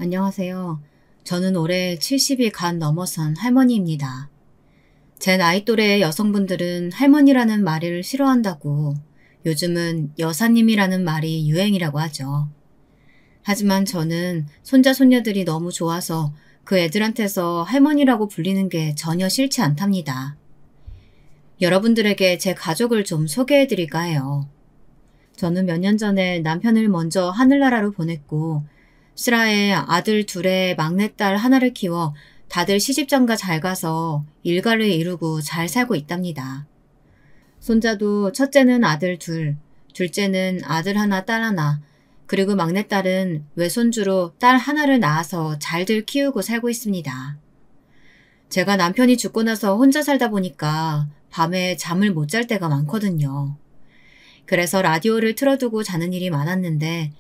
안녕하세요. 저는 올해 70이 간 넘어선 할머니입니다. 제 나이 또래의 여성분들은 할머니라는 말을 싫어한다고 요즘은 여사님이라는 말이 유행이라고 하죠. 하지만 저는 손자 손녀들이 너무 좋아서 그 애들한테서 할머니라고 불리는 게 전혀 싫지 않답니다. 여러분들에게 제 가족을 좀 소개해 드릴까 해요. 저는 몇 년 전에 남편을 먼저 하늘나라로 보냈고 슬하에 아들 둘에 막내딸 하나를 키워 다들 시집장가 잘 가서 일가를 이루고 잘 살고 있답니다. 손자도 첫째는 아들 둘, 둘째는 아들 하나 딸 하나, 그리고 막내딸은 외손주로 딸 하나를 낳아서 잘들 키우고 살고 있습니다. 제가 남편이 죽고 나서 혼자 살다 보니까 밤에 잠을 못 잘 때가 많거든요. 그래서 라디오를 틀어두고 자는 일이 많았는데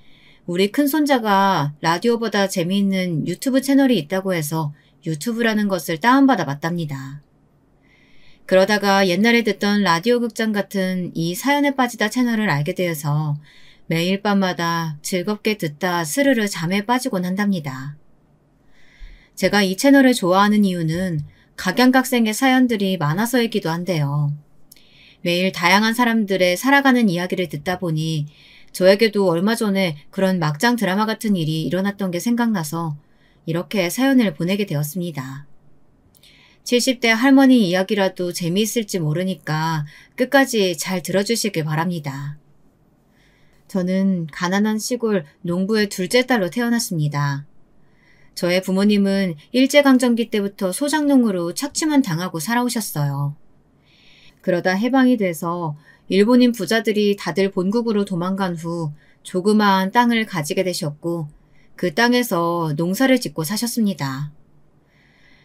우리 큰손자가 라디오보다 재미있는 유튜브 채널이 있다고 해서 유튜브라는 것을 다운받아 봤답니다. 그러다가 옛날에 듣던 라디오 극장 같은 이 사연에 빠지다 채널을 알게 되어서 매일 밤마다 즐겁게 듣다 스르르 잠에 빠지곤 한답니다. 제가 이 채널을 좋아하는 이유는 각양각색의 사연들이 많아서이기도 한데요. 매일 다양한 사람들의 살아가는 이야기를 듣다 보니 저에게도 얼마 전에 그런 막장 드라마 같은 일이 일어났던 게 생각나서 이렇게 사연을 보내게 되었습니다. 70대 할머니 이야기라도 재미있을지 모르니까 끝까지 잘 들어주시길 바랍니다. 저는 가난한 시골 농부의 둘째 딸로 태어났습니다. 저의 부모님은 일제강점기 때부터 소작농으로 착취만 당하고 살아오셨어요. 그러다 해방이 돼서 일본인 부자들이 다들 본국으로 도망간 후 조그마한 땅을 가지게 되셨고 그 땅에서 농사를 짓고 사셨습니다.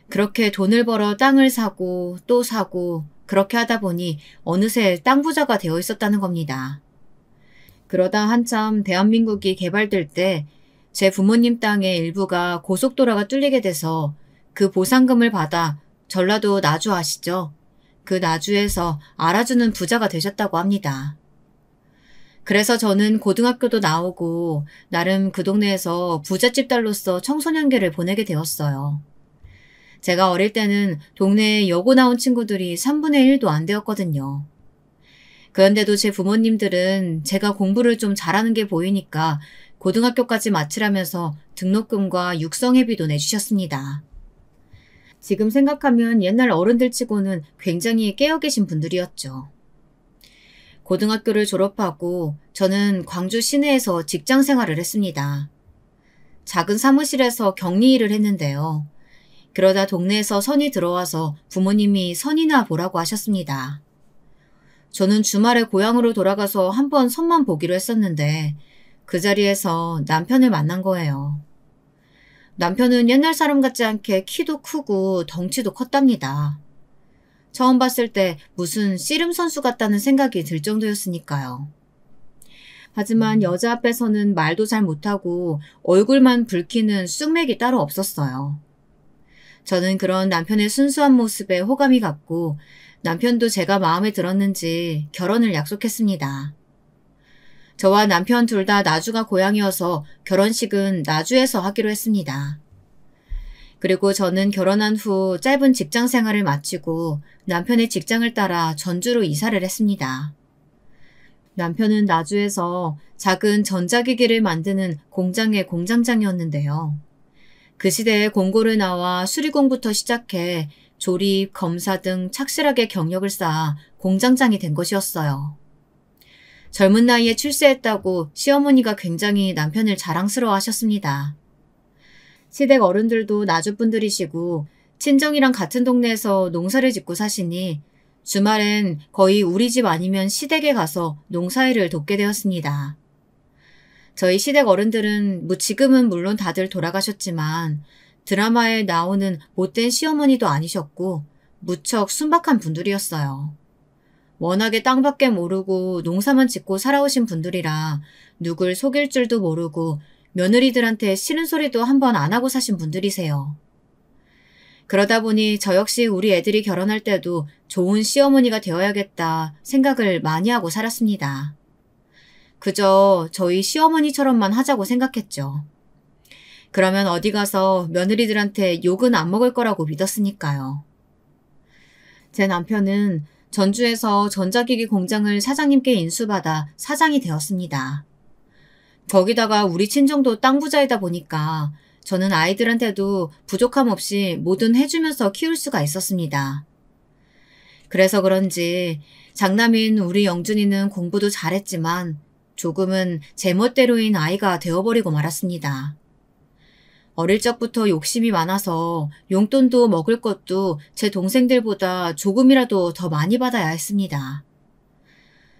그렇게 돈을 벌어 땅을 사고 또 사고 그렇게 하다 보니 어느새 땅 부자가 되어 있었다는 겁니다. 그러다 한참 대한민국이 개발될 때 제 부모님 땅의 일부가 고속도로가 뚫리게 돼서 그 보상금을 받아 전라도 나주 아시죠? 그 나주에서 알아주는 부자가 되셨다고 합니다. 그래서 저는 고등학교도 나오고 나름 그 동네에서 부잣집 딸로서 청소년기를 보내게 되었어요. 제가 어릴 때는 동네에 여고 나온 친구들이 3분의 1도 안 되었거든요. 그런데도 제 부모님들은 제가 공부를 좀 잘하는 게 보이니까 고등학교까지 마치라면서 등록금과 육성회비도 내주셨습니다. 지금 생각하면 옛날 어른들 치고는 굉장히 깨어 계신 분들이었죠. 고등학교를 졸업하고 저는 광주 시내에서 직장 생활을 했습니다. 작은 사무실에서 격리 일을 했는데요. 그러다 동네에서 선이 들어와서 부모님이 선이나 보라고 하셨습니다. 저는 주말에 고향으로 돌아가서 한번 선만 보기로 했었는데 그 자리에서 남편을 만난 거예요. 남편은 옛날 사람 같지 않게 키도 크고 덩치도 컸답니다. 처음 봤을 때 무슨 씨름 선수 같다는 생각이 들 정도였으니까요. 하지만 여자 앞에서는 말도 잘 못하고 얼굴만 붉히는 쑥맥이 따로 없었어요. 저는 그런 남편의 순수한 모습에 호감이 갔고 남편도 제가 마음에 들었는지 결혼을 약속했습니다. 저와 남편 둘 다 나주가 고향이어서 결혼식은 나주에서 하기로 했습니다. 그리고 저는 결혼한 후 짧은 직장 생활을 마치고 남편의 직장을 따라 전주로 이사를 했습니다. 남편은 나주에서 작은 전자기기를 만드는 공장의 공장장이었는데요. 그 시대에 공고를 나와 수리공부터 시작해 조립, 검사 등 착실하게 경력을 쌓아 공장장이 된 것이었어요. 젊은 나이에 출세했다고 시어머니가 굉장히 남편을 자랑스러워 하셨습니다. 시댁 어른들도 나주분들이시고 친정이랑 같은 동네에서 농사를 짓고 사시니 주말엔 거의 우리 집 아니면 시댁에 가서 농사일을 돕게 되었습니다. 저희 시댁 어른들은 지금은 물론 다들 돌아가셨지만 드라마에 나오는 못된 시어머니도 아니셨고 무척 순박한 분들이었어요. 워낙에 땅밖에 모르고 농사만 짓고 살아오신 분들이라 누굴 속일 줄도 모르고 며느리들한테 싫은 소리도 한 번 안 하고 사신 분들이세요. 그러다 보니 저 역시 우리 애들이 결혼할 때도 좋은 시어머니가 되어야겠다 생각을 많이 하고 살았습니다. 그저 저희 시어머니처럼만 하자고 생각했죠. 그러면 어디 가서 며느리들한테 욕은 안 먹을 거라고 믿었으니까요. 제 남편은 전주에서 전자기기 공장을 사장님께 인수받아 사장이 되었습니다. 거기다가 우리 친정도 땅 부자이다 보니까 저는 아이들한테도 부족함 없이 뭐든 해주면서 키울 수가 있었습니다. 그래서 그런지 장남인 우리 영준이는 공부도 잘했지만 조금은 제멋대로인 아이가 되어버리고 말았습니다. 어릴 적부터 욕심이 많아서 용돈도 먹을 것도 제 동생들보다 조금이라도 더 많이 받아야 했습니다.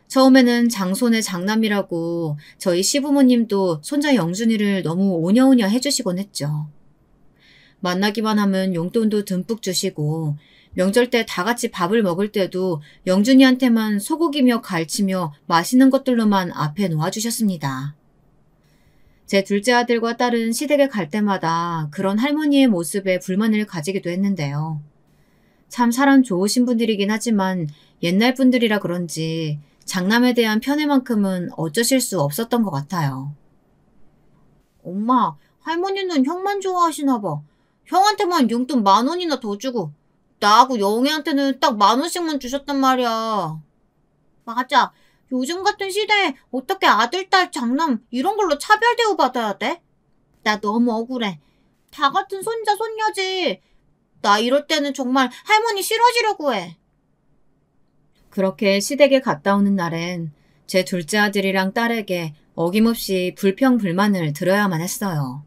처음에는 장손의 장남이라고 저희 시부모님도 손자 영준이를 너무 오냐오냐 해주시곤 했죠. 만나기만 하면 용돈도 듬뿍 주시고 명절 때 다 같이 밥을 먹을 때도 영준이한테만 소고기며 갈치며 맛있는 것들로만 앞에 놓아주셨습니다. 제 둘째 아들과 딸은 시댁에 갈 때마다 그런 할머니의 모습에 불만을 가지기도 했는데요. 참 사람 좋으신 분들이긴 하지만 옛날 분들이라 그런지 장남에 대한 편애만큼은 어쩌실 수 없었던 것 같아요. 엄마, 할머니는 형만 좋아하시나 봐. 형한테만 용돈 10,000원이나 더 주고 나하고 영애한테는 딱 10,000원씩만 주셨단 말이야. 맞아. 요즘 같은 시대에 어떻게 아들, 딸, 장남 이런 걸로 차별 대우받아야 돼? 나 너무 억울해. 다 같은 손자, 손녀지. 나 이럴 때는 정말 할머니 싫어지려고 해. 그렇게 시댁에 갔다 오는 날엔 제 둘째 아들이랑 딸에게 어김없이 불평불만을 들어야만 했어요.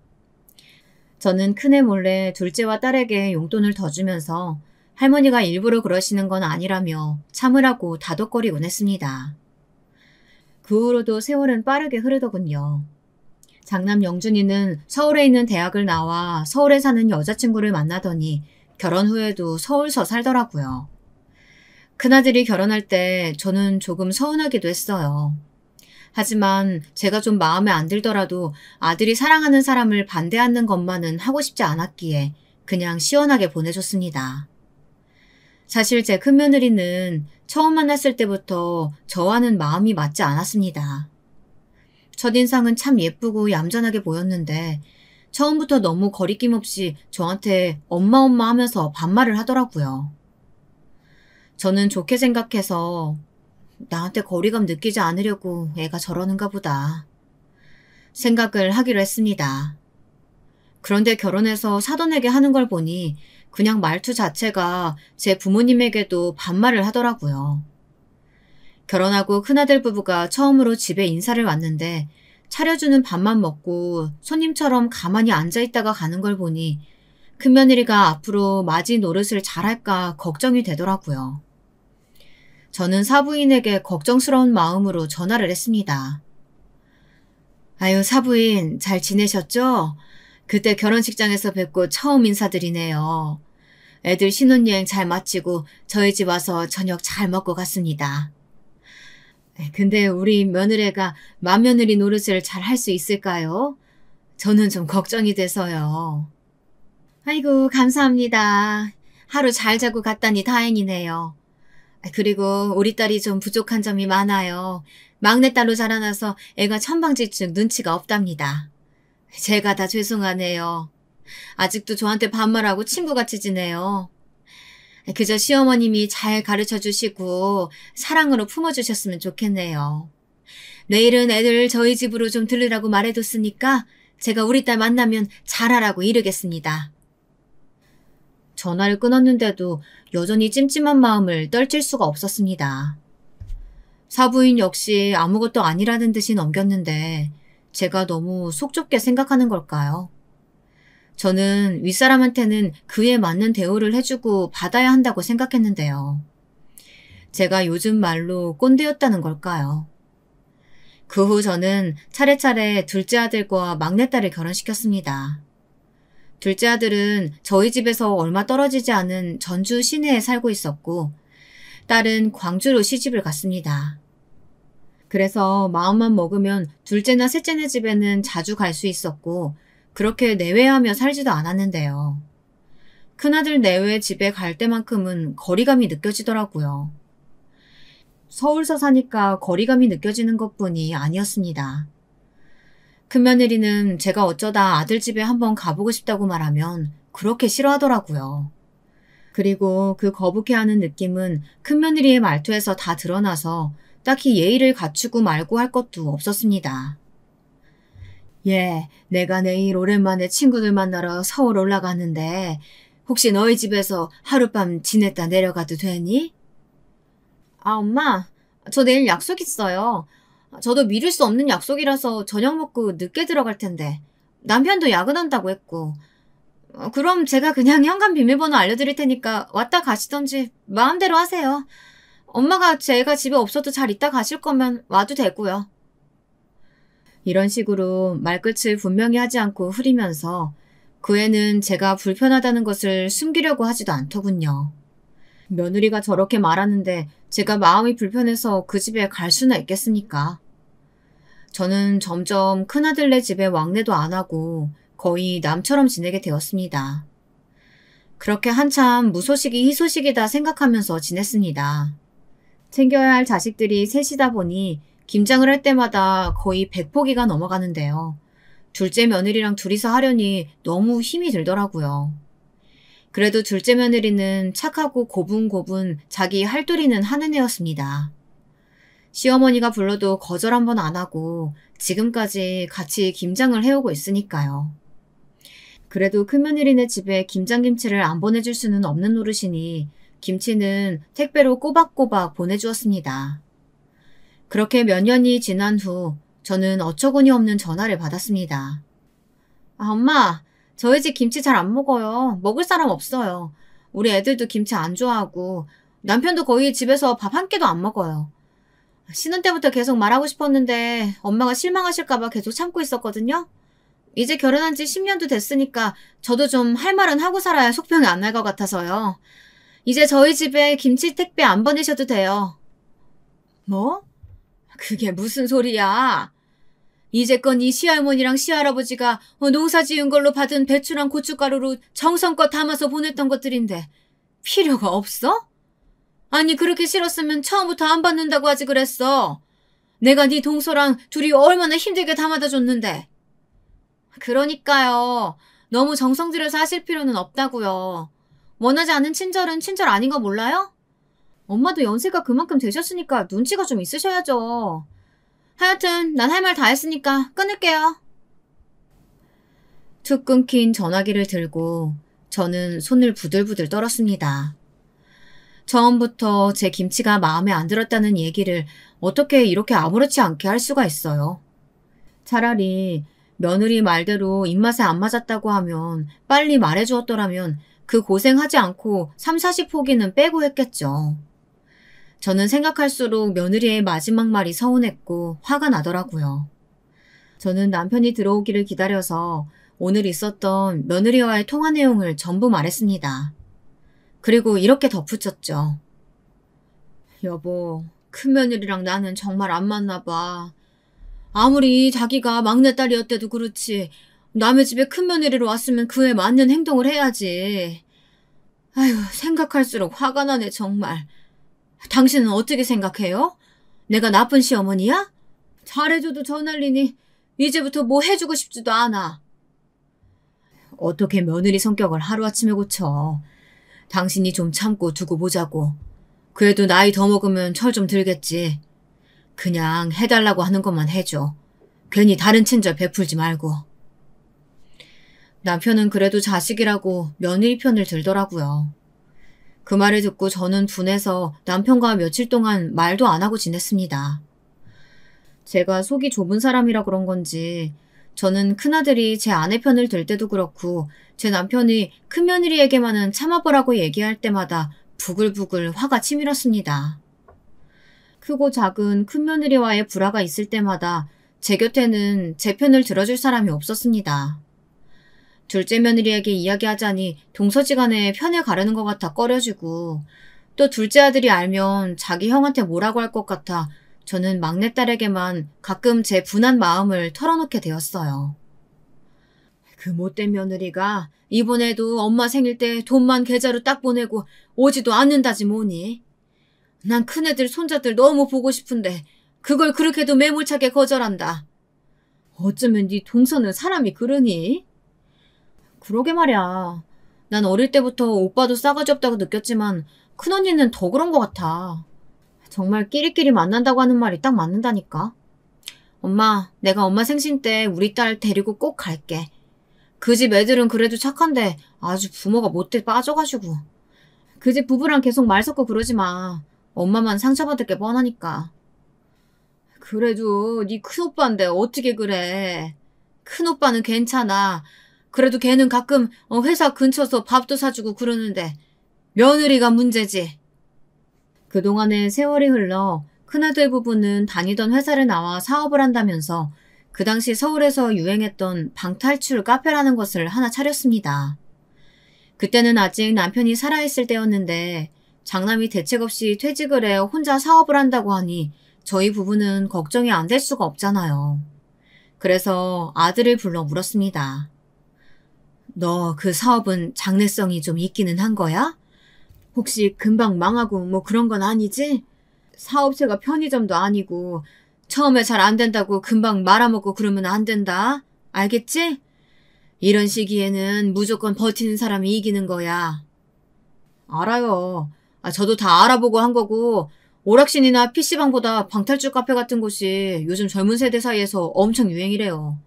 저는 큰애 몰래 둘째와 딸에게 용돈을 더 주면서 할머니가 일부러 그러시는 건 아니라며 참으라고 다독거리곤 했습니다. 그 후로도 세월은 빠르게 흐르더군요. 장남 영준이는 서울에 있는 대학을 나와 서울에 사는 여자친구를 만나더니 결혼 후에도 서울서 살더라고요. 큰아들이 결혼할 때 저는 조금 서운하기도 했어요. 하지만 제가 좀 마음에 안 들더라도 아들이 사랑하는 사람을 반대하는 것만은 하고 싶지 않았기에 그냥 시원하게 보내줬습니다. 사실 제 큰며느리는 처음 만났을 때부터 저와는 마음이 맞지 않았습니다. 첫인상은 참 예쁘고 얌전하게 보였는데 처음부터 너무 거리낌 없이 저한테 엄마 하면서 반말을 하더라고요. 저는 좋게 생각해서 나한테 거리감 느끼지 않으려고 애가 저러는가 보다 생각을 하기로 했습니다. 그런데 결혼해서 사돈에게 하는 걸 보니 그냥 말투 자체가 제 부모님에게도 반말을 하더라고요. 결혼하고 큰아들 부부가 처음으로 집에 인사를 왔는데 차려주는 밥만 먹고 손님처럼 가만히 앉아있다가 가는 걸 보니 큰며느리가 앞으로 맞이 노릇을 잘할까 걱정이 되더라고요. 저는 사부인에게 걱정스러운 마음으로 전화를 했습니다. 아유, 사부인 잘 지내셨죠? 그때 결혼식장에서 뵙고 처음 인사드리네요. 애들 신혼여행 잘 마치고 저희 집 와서 저녁 잘 먹고 갔습니다. 근데 우리 며느리가 맏며느리 노릇을 잘 할 수 있을까요? 저는 좀 걱정이 돼서요. 아이고, 감사합니다. 하루 잘 자고 갔다니 다행이네요. 그리고 우리 딸이 좀 부족한 점이 많아요. 막내딸로 자라나서 애가 천방지축 눈치가 없답니다. 제가 다 죄송하네요. 아직도 저한테 반말하고 친구같이 지내요. 그저 시어머님이 잘 가르쳐주시고 사랑으로 품어주셨으면 좋겠네요. 내일은 애들 저희 집으로 좀 들르라고 말해뒀으니까 제가 우리 딸 만나면 잘하라고 이르겠습니다. 전화를 끊었는데도 여전히 찜찜한 마음을 떨칠 수가 없었습니다. 사부인 역시 아무것도 아니라는 듯이 넘겼는데 제가 너무 속 좁게 생각하는 걸까요? 저는 윗사람한테는 그에 맞는 대우를 해주고 받아야 한다고 생각했는데요. 제가 요즘 말로 꼰대였다는 걸까요? 그 후 저는 차례차례 둘째 아들과 막내딸을 결혼시켰습니다. 둘째 아들은 저희 집에서 얼마 떨어지지 않은 전주 시내에 살고 있었고 딸은 광주로 시집을 갔습니다. 그래서 마음만 먹으면 둘째나 셋째네 집에는 자주 갈 수 있었고 그렇게 내외하며 살지도 않았는데요. 큰아들 내외 집에 갈 때만큼은 거리감이 느껴지더라고요. 서울서 사니까 거리감이 느껴지는 것뿐이 아니었습니다. 큰며느리는 제가 어쩌다 아들 집에 한번 가보고 싶다고 말하면 그렇게 싫어하더라고요. 그리고 그 거북해하는 느낌은 큰며느리의 말투에서 다 드러나서 딱히 예의를 갖추고 말고 할 것도 없었습니다. 예, 내가 내일 오랜만에 친구들 만나러 서울 올라가는데 혹시 너희 집에서 하룻밤 지냈다 내려가도 되니? 아, 엄마, 저 내일 약속 있어요. 저도 미룰 수 없는 약속이라서 저녁 먹고 늦게 들어갈 텐데 남편도 야근한다고 했고 그럼 제가 그냥 현관 비밀번호 알려드릴 테니까 왔다 가시던지 마음대로 하세요. 엄마가 제가 집에 없어도 잘 있다 가실 거면 와도 되고요. 이런 식으로 말끝을 분명히 하지 않고 흐리면서 그 애는 제가 불편하다는 것을 숨기려고 하지도 않더군요. 며느리가 저렇게 말하는데 제가 마음이 불편해서 그 집에 갈 수나 있겠습니까? 저는 점점 큰아들네 집에 왕래도 안 하고 거의 남처럼 지내게 되었습니다. 그렇게 한참 무소식이 희소식이다 생각하면서 지냈습니다. 챙겨야 할 자식들이 셋이다 보니 김장을 할 때마다 거의 100포기가 넘어가는데요. 둘째 며느리랑 둘이서 하려니 너무 힘이 들더라고요. 그래도 둘째 며느리는 착하고 고분고분 자기 할도리는 하는 애였습니다. 시어머니가 불러도 거절 한 번 안 하고 지금까지 같이 김장을 해오고 있으니까요. 그래도 큰며느리네 집에 김장김치를 안 보내줄 수는 없는 노릇이니 김치는 택배로 꼬박꼬박 보내주었습니다. 그렇게 몇 년이 지난 후 저는 어처구니 없는 전화를 받았습니다. 아, 엄마, 저희 집 김치 잘 안 먹어요. 먹을 사람 없어요. 우리 애들도 김치 안 좋아하고 남편도 거의 집에서 밥 한 끼도 안 먹어요. 신혼 때부터 계속 말하고 싶었는데 엄마가 실망하실까봐 계속 참고 있었거든요. 이제 결혼한 지 10년도 됐으니까 저도 좀 할 말은 하고 살아야 속병이 안 날 것 같아서요. 이제 저희 집에 김치 택배 안 보내셔도 돼요. 뭐? 그게 무슨 소리야? 이제껏 이 시할머니랑 시할아버지가 농사 지은 걸로 받은 배추랑 고춧가루로 정성껏 담아서 보냈던 것들인데 필요가 없어? 아니 그렇게 싫었으면 처음부터 안 받는다고 하지 그랬어. 내가 네 동서랑 둘이 얼마나 힘들게 담아다 줬는데. 그러니까요. 너무 정성 들여서 하실 필요는 없다고요. 원하지 않는 친절은 친절 아닌 거 몰라요? 엄마도 연세가 그만큼 되셨으니까 눈치가 좀 있으셔야죠. 하여튼 난 할 말 다 했으니까 끊을게요. 툭 끊긴 전화기를 들고 저는 손을 부들부들 떨었습니다. 처음부터 제 김치가 마음에 안 들었다는 얘기를 어떻게 이렇게 아무렇지 않게 할 수가 있어요. 차라리 며느리 말대로 입맛에 안 맞았다고 하면 빨리 말해주었더라면 그 고생하지 않고 3, 40포기는 빼고 했겠죠. 저는 생각할수록 며느리의 마지막 말이 서운했고 화가 나더라고요. 저는 남편이 들어오기를 기다려서 오늘 있었던 며느리와의 통화 내용을 전부 말했습니다. 그리고 이렇게 덧붙였죠. 여보, 큰며느리랑 나는 정말 안 맞나 봐. 아무리 자기가 막내딸이었대도 그렇지 남의 집에 큰며느리로 왔으면 그에 맞는 행동을 해야지. 아휴, 생각할수록 화가 나네 정말. 당신은 어떻게 생각해요? 내가 나쁜 시어머니야? 잘해줘도 저 난리니 이제부터 뭐 해주고 싶지도 않아. 어떻게 며느리 성격을 하루아침에 고쳐. 당신이 좀 참고 두고 보자고. 그래도 나이 더 먹으면 철 좀 들겠지. 그냥 해달라고 하는 것만 해줘. 괜히 다른 친절 베풀지 말고. 남편은 그래도 자식이라고 며느리 편을 들더라고요. 그 말을 듣고 저는 분해서 남편과 며칠 동안 말도 안 하고 지냈습니다. 제가 속이 좁은 사람이라 그런 건지 저는 큰아들이 제 아내 편을 들 때도 그렇고 제 남편이 큰며느리에게만은 참아보라고 얘기할 때마다 부글부글 화가 치밀었습니다. 크고 작은 큰며느리와의 불화가 있을 때마다 제 곁에는 제 편을 들어줄 사람이 없었습니다. 둘째 며느리에게 이야기하자니 동서지간에 편을 가르는 것 같아 꺼려지고 또 둘째 아들이 알면 자기 형한테 뭐라고 할 것 같아 저는 막내딸에게만 가끔 제 분한 마음을 털어놓게 되었어요. 그 못된 며느리가 이번에도 엄마 생일 때 돈만 계좌로 딱 보내고 오지도 않는다지 뭐니. 난 큰애들 손자들 너무 보고 싶은데 그걸 그렇게도 매몰차게 거절한다. 어쩌면 네 동서는 사람이 그러니? 그러게 말이야. 난 어릴 때부터 오빠도 싸가지 없다고 느꼈지만 큰언니는 더 그런 것 같아. 정말 끼리끼리 만난다고 하는 말이 딱 맞는다니까. 엄마, 내가 엄마 생신 때 우리 딸 데리고 꼭 갈게. 그 집 애들은 그래도 착한데 아주 부모가 못돼 빠져가지고. 그 집 부부랑 계속 말 섞고 그러지 마. 엄마만 상처받을 게 뻔하니까. 그래도 네 큰오빠인데 어떻게 그래. 큰오빠는 괜찮아. 그래도 걔는 가끔 회사 근처서 밥도 사주고 그러는데 며느리가 문제지. 그동안에 세월이 흘러 큰아들 부부는 다니던 회사를 나와 사업을 한다면서 그 당시 서울에서 유행했던 방탈출 카페라는 것을 하나 차렸습니다. 그때는 아직 남편이 살아있을 때였는데 장남이 대책 없이 퇴직을 해 혼자 사업을 한다고 하니 저희 부부는 걱정이 안 될 수가 없잖아요. 그래서 아들을 불러 물었습니다. 너 그 사업은 장래성이 좀 있기는 한 거야? 혹시 금방 망하고 뭐 그런 건 아니지? 사업체가 편의점도 아니고 처음에 잘 안 된다고 금방 말아먹고 그러면 안 된다. 알겠지? 이런 시기에는 무조건 버티는 사람이 이기는 거야. 알아요. 저도 다 알아보고 한 거고 오락실이나 PC방보다 방탈출 카페 같은 곳이 요즘 젊은 세대 사이에서 엄청 유행이래요.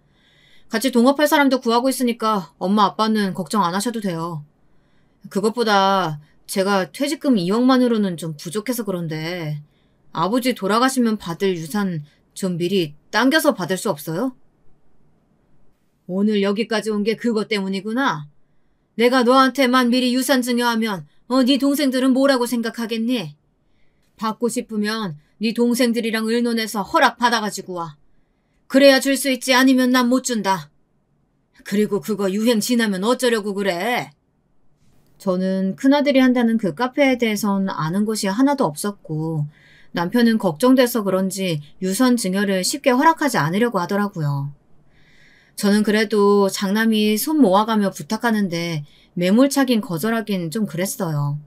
같이 동업할 사람도 구하고 있으니까 엄마 아빠는 걱정 안 하셔도 돼요. 그것보다 제가 퇴직금 2억만으로는 좀 부족해서 그런데 아버지 돌아가시면 받을 유산 좀 미리 당겨서 받을 수 없어요? 오늘 여기까지 온 게 그것 때문이구나. 내가 너한테만 미리 유산 증여하면 네 동생들은 뭐라고 생각하겠니? 받고 싶으면 네 동생들이랑 의논해서 허락 받아가지고 와. 그래야 줄 수 있지 아니면 난 못 준다. 그리고 그거 유행 지나면 어쩌려고 그래? 저는 큰아들이 한다는 그 카페에 대해선 아는 것이 하나도 없었고 남편은 걱정돼서 그런지 유선 증여를 쉽게 허락하지 않으려고 하더라고요. 저는 그래도 장남이 손 모아가며 부탁하는데 매몰차긴 거절하긴 좀 그랬어요.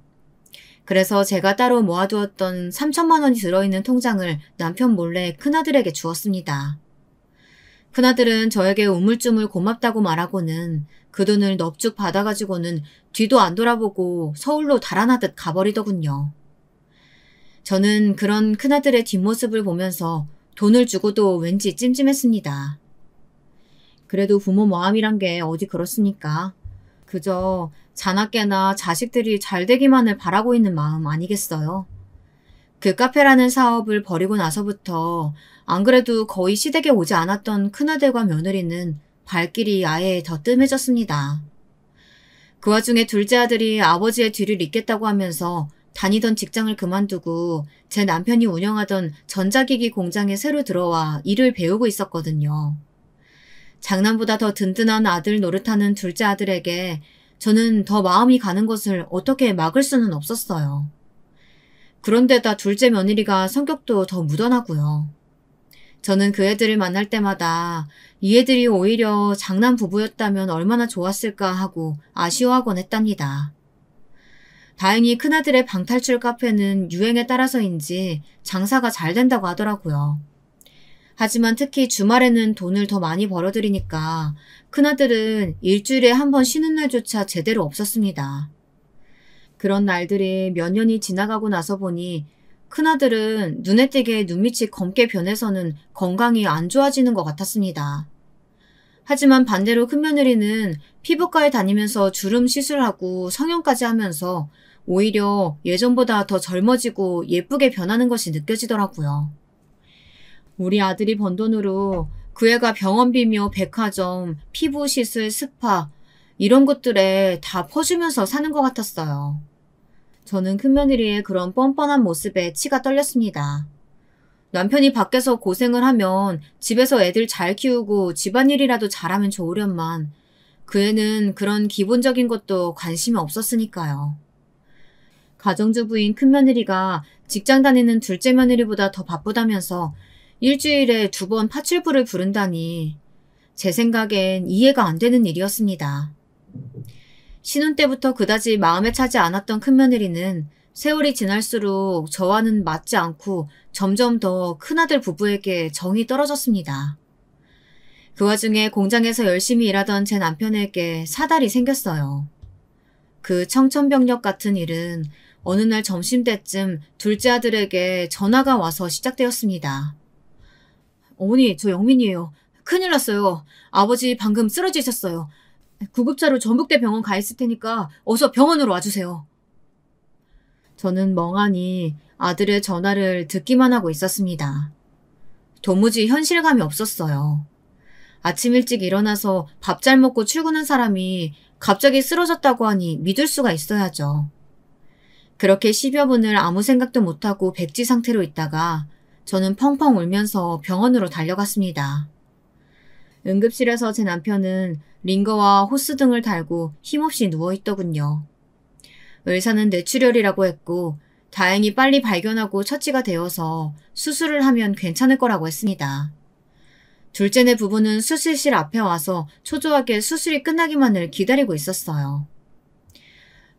그래서 제가 따로 모아두었던 3천만 원이 들어있는 통장을 남편 몰래 큰아들에게 주었습니다. 큰아들은 저에게 우물쭈물 고맙다고 말하고는 그 돈을 넙죽 받아가지고는 뒤도 안 돌아보고 서울로 달아나듯 가버리더군요. 저는 그런 큰아들의 뒷모습을 보면서 돈을 주고도 왠지 찜찜했습니다. 그래도 부모 마음이란 게 어디 그렇습니까? 그저 자나깨나 자식들이 잘 되기만을 바라고 있는 마음 아니겠어요? 그 카페라는 사업을 벌이고 나서부터 안 그래도 거의 시댁에 오지 않았던 큰아들과 며느리는 발길이 아예 더 뜸해졌습니다. 그 와중에 둘째 아들이 아버지의 뒤를 잇겠다고 하면서 다니던 직장을 그만두고 제 남편이 운영하던 전자기기 공장에 새로 들어와 일을 배우고 있었거든요. 장남보다 더 든든한 아들 노릇하는 둘째 아들에게 저는 더 마음이 가는 것을 어떻게 막을 수는 없었어요. 그런데다 둘째 며느리가 성격도 더 묻어나고요. 저는 그 애들을 만날 때마다 이 애들이 오히려 장남 부부였다면 얼마나 좋았을까 하고 아쉬워하곤 했답니다. 다행히 큰아들의 방탈출 카페는 유행에 따라서인지 장사가 잘 된다고 하더라고요. 하지만 특히 주말에는 돈을 더 많이 벌어들이니까 큰아들은 일주일에 한 번 쉬는 날조차 제대로 없었습니다. 그런 날들이 몇 년이 지나가고 나서 보니 큰아들은 눈에 띄게 눈밑이 검게 변해서는 건강이 안 좋아지는 것 같았습니다. 하지만 반대로 큰며느리는 피부과에 다니면서 주름 시술하고 성형까지 하면서 오히려 예전보다 더 젊어지고 예쁘게 변하는 것이 느껴지더라고요. 우리 아들이 번 돈으로 그 애가 병원비며 백화점, 피부 시술, 스파 이런 것들에 다 퍼주면서 사는 것 같았어요. 저는 큰며느리의 그런 뻔뻔한 모습에 치가 떨렸습니다. 남편이 밖에서 고생을 하면 집에서 애들 잘 키우고 집안일이라도 잘하면 좋으련만 그 애는 그런 기본적인 것도 관심이 없었으니까요. 가정주부인 큰며느리가 직장 다니는 둘째 며느리보다 더 바쁘다면서 일주일에 2번 파출부를 부른다니 제 생각엔 이해가 안 되는 일이었습니다. 신혼 때부터 그다지 마음에 차지 않았던 큰며느리는 세월이 지날수록 저와는 맞지 않고 점점 더 큰아들 부부에게 정이 떨어졌습니다. 그 와중에 공장에서 열심히 일하던 제 남편에게 사달이 생겼어요. 그 청천벽력 같은 일은 어느 날 점심때쯤 둘째 아들에게 전화가 와서 시작되었습니다. 어머니, 저 영민이에요. 큰일 났어요. 아버지 방금 쓰러지셨어요. 구급차로 전북대 병원 가 있을 테니까 어서 병원으로 와주세요. 저는 멍하니 아들의 전화를 듣기만 하고 있었습니다. 도무지 현실감이 없었어요. 아침 일찍 일어나서 밥 잘 먹고 출근한 사람이 갑자기 쓰러졌다고 하니 믿을 수가 있어야죠. 그렇게 10여 분을 아무 생각도 못하고 백지 상태로 있다가 저는 펑펑 울면서 병원으로 달려갔습니다. 응급실에서 제 남편은 링거와 호스 등을 달고 힘없이 누워있더군요. 의사는 뇌출혈이라고 했고 다행히 빨리 발견하고 처치가 되어서 수술을 하면 괜찮을 거라고 했습니다. 둘째네 부부는 수술실 앞에 와서 초조하게 수술이 끝나기만을 기다리고 있었어요.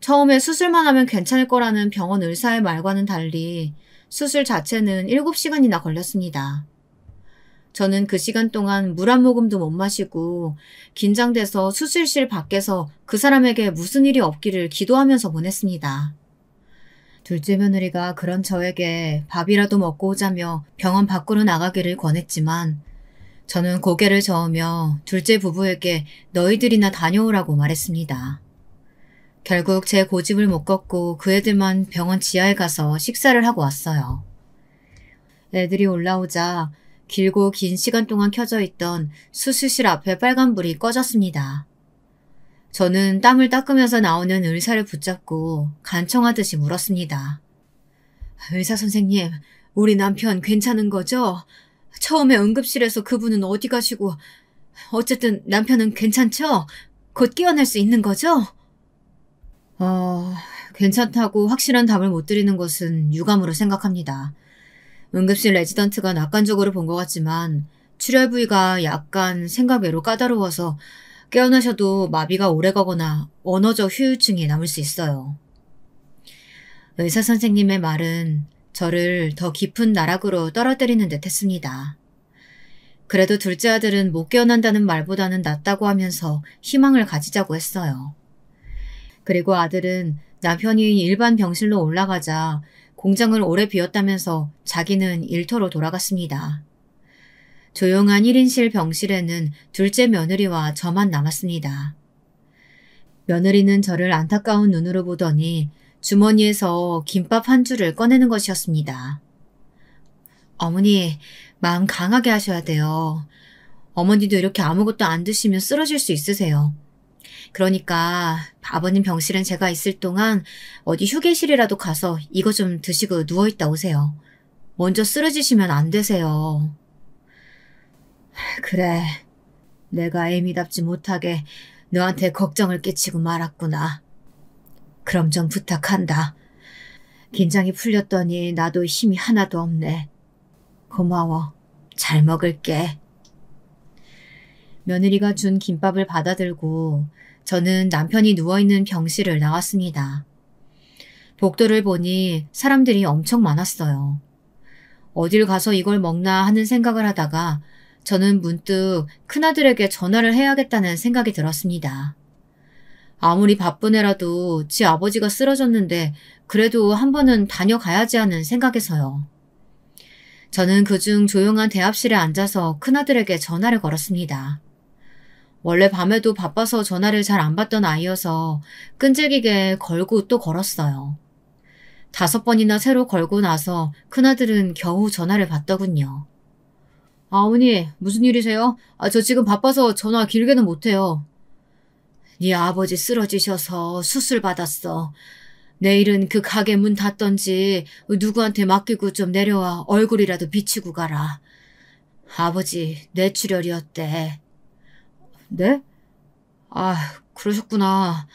처음에 수술만 하면 괜찮을 거라는 병원 의사의 말과는 달리 수술 자체는 7시간이나 걸렸습니다. 저는 그 시간 동안 물 한 모금도 못 마시고 긴장돼서 수술실 밖에서 그 사람에게 무슨 일이 없기를 기도하면서 보냈습니다. 둘째 며느리가 그런 저에게 밥이라도 먹고 오자며 병원 밖으로 나가기를 권했지만 저는 고개를 저으며 둘째 부부에게 너희들이나 다녀오라고 말했습니다. 결국 제 고집을 못 꺾고 그 애들만 병원 지하에 가서 식사를 하고 왔어요. 애들이 올라오자 길고 긴 시간 동안 켜져 있던 수술실 앞에 빨간불이 꺼졌습니다. 저는 땀을 닦으면서 나오는 의사를 붙잡고 간청하듯이 물었습니다. 의사 선생님, 우리 남편 괜찮은 거죠? 처음에 응급실에서 그분은 어디 가시고 어쨌든 남편은 괜찮죠? 곧 깨어날 수 있는 거죠? 괜찮다고 확실한 답을 못 드리는 것은 유감으로 생각합니다. 응급실 레지던트가 낙관적으로 본 것 같지만 출혈 부위가 약간 생각 외로 까다로워서 깨어나셔도 마비가 오래가거나 언어적 후유증이 남을 수 있어요. 의사 선생님의 말은 저를 더 깊은 나락으로 떨어뜨리는 듯 했습니다. 그래도 둘째 아들은 못 깨어난다는 말보다는 낫다고 하면서 희망을 가지자고 했어요. 그리고 아들은 남편이 일반 병실로 올라가자 공장을 오래 비웠다면서 자기는 일터로 돌아갔습니다. 조용한 1인실 병실에는 둘째 며느리와 저만 남았습니다. 며느리는 저를 안타까운 눈으로 보더니 주머니에서 김밥 한 줄을 꺼내는 것이었습니다. 어머니, 마음 강하게 하셔야 돼요. 어머니도 이렇게 아무것도 안 드시면 쓰러질 수 있으세요. 그러니까 아버님 병실엔 제가 있을 동안 어디 휴게실이라도 가서 이거 좀 드시고 누워있다 오세요. 먼저 쓰러지시면 안 되세요. 그래, 내가 애미답지 못하게 너한테 걱정을 끼치고 말았구나. 그럼 좀 부탁한다. 긴장이 풀렸더니 나도 힘이 하나도 없네. 고마워. 잘 먹을게. 며느리가 준 김밥을 받아들고 저는 남편이 누워있는 병실을 나왔습니다. 복도를 보니 사람들이 엄청 많았어요. 어딜 가서 이걸 먹나 하는 생각을 하다가 저는 문득 큰아들에게 전화를 해야겠다는 생각이 들었습니다. 아무리 바쁜 애라도 지 아버지가 쓰러졌는데 그래도 한 번은 다녀가야지 하는 생각에서요. 저는 그중 조용한 대합실에 앉아서 큰아들에게 전화를 걸었습니다. 원래 밤에도 바빠서 전화를 잘 안 받던 아이여서 끈질기게 걸고 또 걸었어요. 5번이나 새로 걸고 나서 큰아들은 겨우 전화를 받더군요. 어머니, 무슨 일이세요? 저 지금 바빠서 전화 길게는 못해요. 네 아버지 쓰러지셔서 수술 받았어. 내일은 그 가게 문 닫던지 누구한테 맡기고 좀 내려와 얼굴이라도 비치고 가라. 아버지 뇌출혈이었대. 네? 그러셨구나.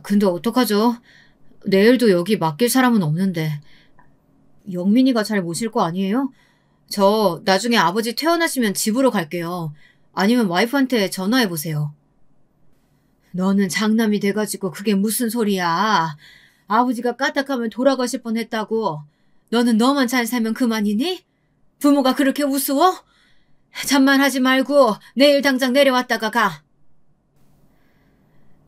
근데 어떡하죠? 내일도 여기 맡길 사람은 없는데. 영민이가 잘 모실 거 아니에요? 저 나중에 아버지 퇴원하시면 집으로 갈게요. 아니면 와이프한테 전화해보세요. 너는 장남이 돼가지고 그게 무슨 소리야. 아버지가 까딱하면 돌아가실 뻔했다고. 너는 너만 잘 살면 그만이니? 부모가 그렇게 우스워? 잠만 하지 말고 내일 당장 내려왔다가 가.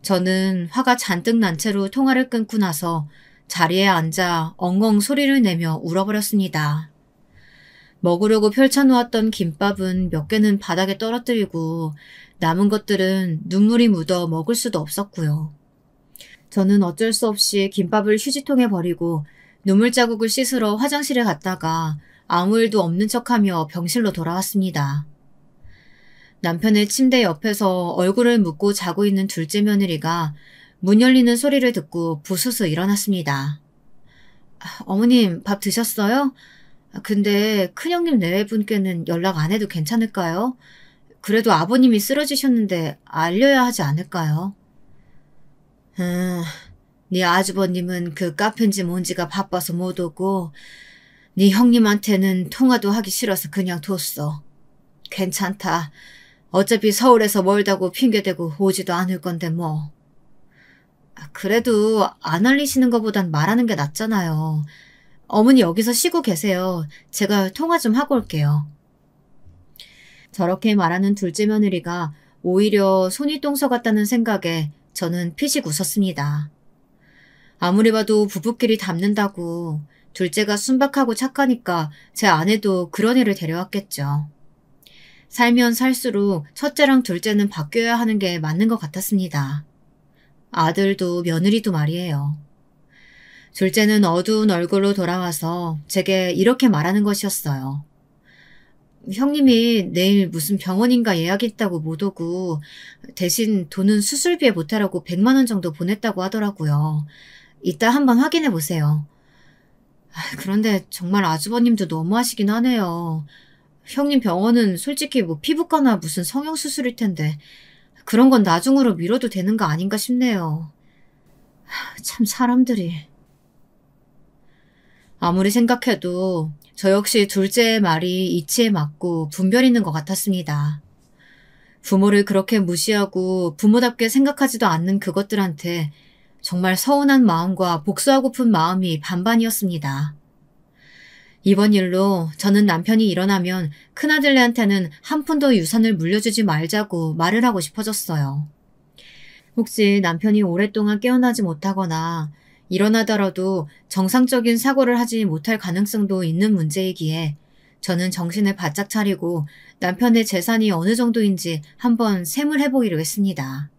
저는 화가 잔뜩 난 채로 통화를 끊고 나서 자리에 앉아 엉엉 소리를 내며 울어버렸습니다. 먹으려고 펼쳐놓았던 김밥은 몇 개는 바닥에 떨어뜨리고 남은 것들은 눈물이 묻어 먹을 수도 없었고요. 저는 어쩔 수 없이 김밥을 휴지통에 버리고 눈물 자국을 씻으러 화장실에 갔다가 아무 일도 없는 척하며 병실로 돌아왔습니다. 남편의 침대 옆에서 얼굴을 묻고 자고 있는 둘째 며느리가 문 열리는 소리를 듣고 부스스 일어났습니다. 어머님, 밥 드셨어요? 근데 큰형님 내외분께는 연락 안 해도 괜찮을까요? 그래도 아버님이 쓰러지셨는데 알려야 하지 않을까요? 네 아주버님은 그 카페인지 뭔지가 바빠서 못 오고 네 형님한테는 통화도 하기 싫어서 그냥 뒀어. 괜찮다. 어차피 서울에서 멀다고 핑계대고 오지도 않을 건데 뭐. 그래도 안 알리시는 것보단 말하는 게 낫잖아요. 어머니 여기서 쉬고 계세요. 제가 통화 좀 하고 올게요. 저렇게 말하는 둘째 며느리가 오히려 손이 똥서 같다는 생각에 저는 피식 웃었습니다. 아무리 봐도 부부끼리 닮는다고 둘째가 순박하고 착하니까 제 아내도 그런 애를 데려왔겠죠. 살면 살수록 첫째랑 둘째는 바뀌어야 하는 게 맞는 것 같았습니다. 아들도 며느리도 말이에요. 둘째는 어두운 얼굴로 돌아와서 제게 이렇게 말하는 것이었어요. 형님이 내일 무슨 병원인가 예약이 있다고 못 오고 대신 돈은 수술비에 보태라고 100만 원 정도 보냈다고 하더라고요. 이따 한번 확인해 보세요. 그런데 정말 아주버님도 너무하시긴 하네요. 형님 병원은 솔직히 뭐 피부과나 무슨 성형수술일 텐데 그런 건 나중으로 미뤄도 되는 거 아닌가 싶네요. 참 사람들이. 아무리 생각해도 저 역시 둘째의 말이 이치에 맞고 분별 있는 것 같았습니다. 부모를 그렇게 무시하고 부모답게 생각하지도 않는 그것들한테 정말 서운한 마음과 복수하고픈 마음이 반반이었습니다. 이번 일로 저는 남편이 일어나면 큰아들네한테는 한 푼도 유산을 물려주지 말자고 말을 하고 싶어졌어요. 혹시 남편이 오랫동안 깨어나지 못하거나 일어나더라도 정상적인 사고를 하지 못할 가능성도 있는 문제이기에 저는 정신을 바짝 차리고 남편의 재산이 어느 정도인지 한번 셈을 해보기로 했습니다.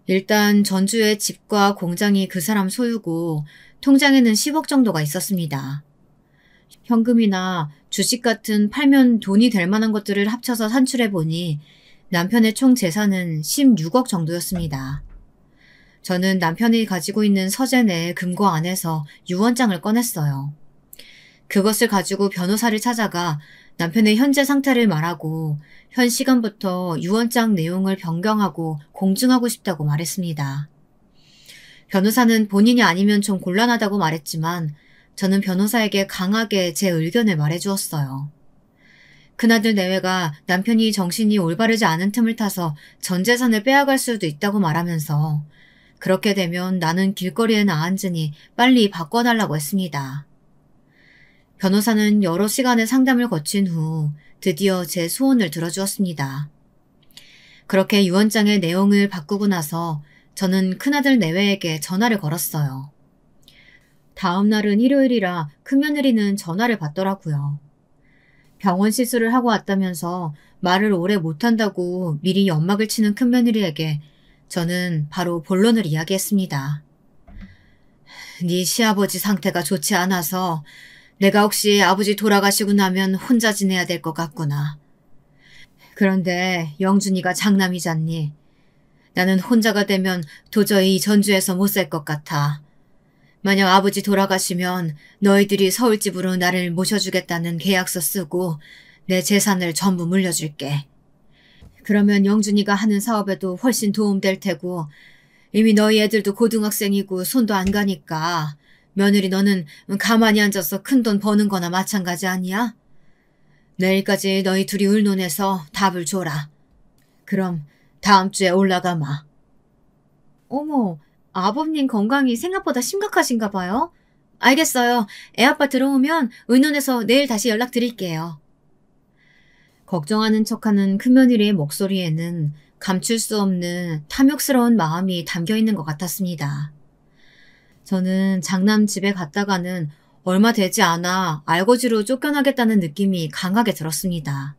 일단 전주의 집과 공장이 그 사람 소유고 통장에는 10억 정도가 있었습니다. 현금이나 주식 같은 팔면 돈이 될 만한 것들을 합쳐서 산출해보니 남편의 총 재산은 16억 정도였습니다. 저는 남편이 가지고 있는 서재 내 금고 안에서 유언장을 꺼냈어요. 그것을 가지고 변호사를 찾아가 남편의 현재 상태를 말하고 현 시간부터 유언장 내용을 변경하고 공증하고 싶다고 말했습니다. 변호사는 본인이 아니면 좀 곤란하다고 말했지만 저는 변호사에게 강하게 제 의견을 말해주었어요. 큰아들 내외가 남편이 정신이 올바르지 않은 틈을 타서 전 재산을 빼앗갈 수도 있다고 말하면서 그렇게 되면 나는 길거리에 나앉으니 빨리 바꿔달라고 했습니다. 변호사는 여러 시간의 상담을 거친 후 드디어 제 소원을 들어주었습니다. 그렇게 유언장의 내용을 바꾸고 나서 저는 큰아들 내외에게 전화를 걸었어요. 다음 날은 일요일이라 큰며느리는 전화를 받더라고요. 병원 시술을 하고 왔다면서 말을 오래 못한다고 미리 연막을 치는 큰며느리에게 저는 바로 본론을 이야기했습니다. 네 시아버지 상태가 좋지 않아서 내가 혹시 아버지 돌아가시고 나면 혼자 지내야 될 것 같구나. 그런데 영준이가 장남이잖니. 나는 혼자가 되면 도저히 전주에서 못 살 것 같아. 만약 아버지 돌아가시면 너희들이 서울집으로 나를 모셔주겠다는 계약서 쓰고 내 재산을 전부 물려줄게. 그러면 영준이가 하는 사업에도 훨씬 도움될 테고 이미 너희 애들도 고등학생이고 손도 안 가니까 며느리 너는 가만히 앉아서 큰돈 버는 거나 마찬가지 아니야? 내일까지 너희 둘이 의논해서 답을 줘라. 그럼 다음 주에 올라가마. 어머, 아버님 건강이 생각보다 심각하신가 봐요. 알겠어요. 애아빠 들어오면 의논해서 내일 다시 연락드릴게요. 걱정하는 척하는 큰며느리의 목소리에는 감출 수 없는 탐욕스러운 마음이 담겨 있는 것 같았습니다. 저는 장남 집에 갔다가는 얼마 되지 않아 알거지로 쫓겨나겠다는 느낌이 강하게 들었습니다.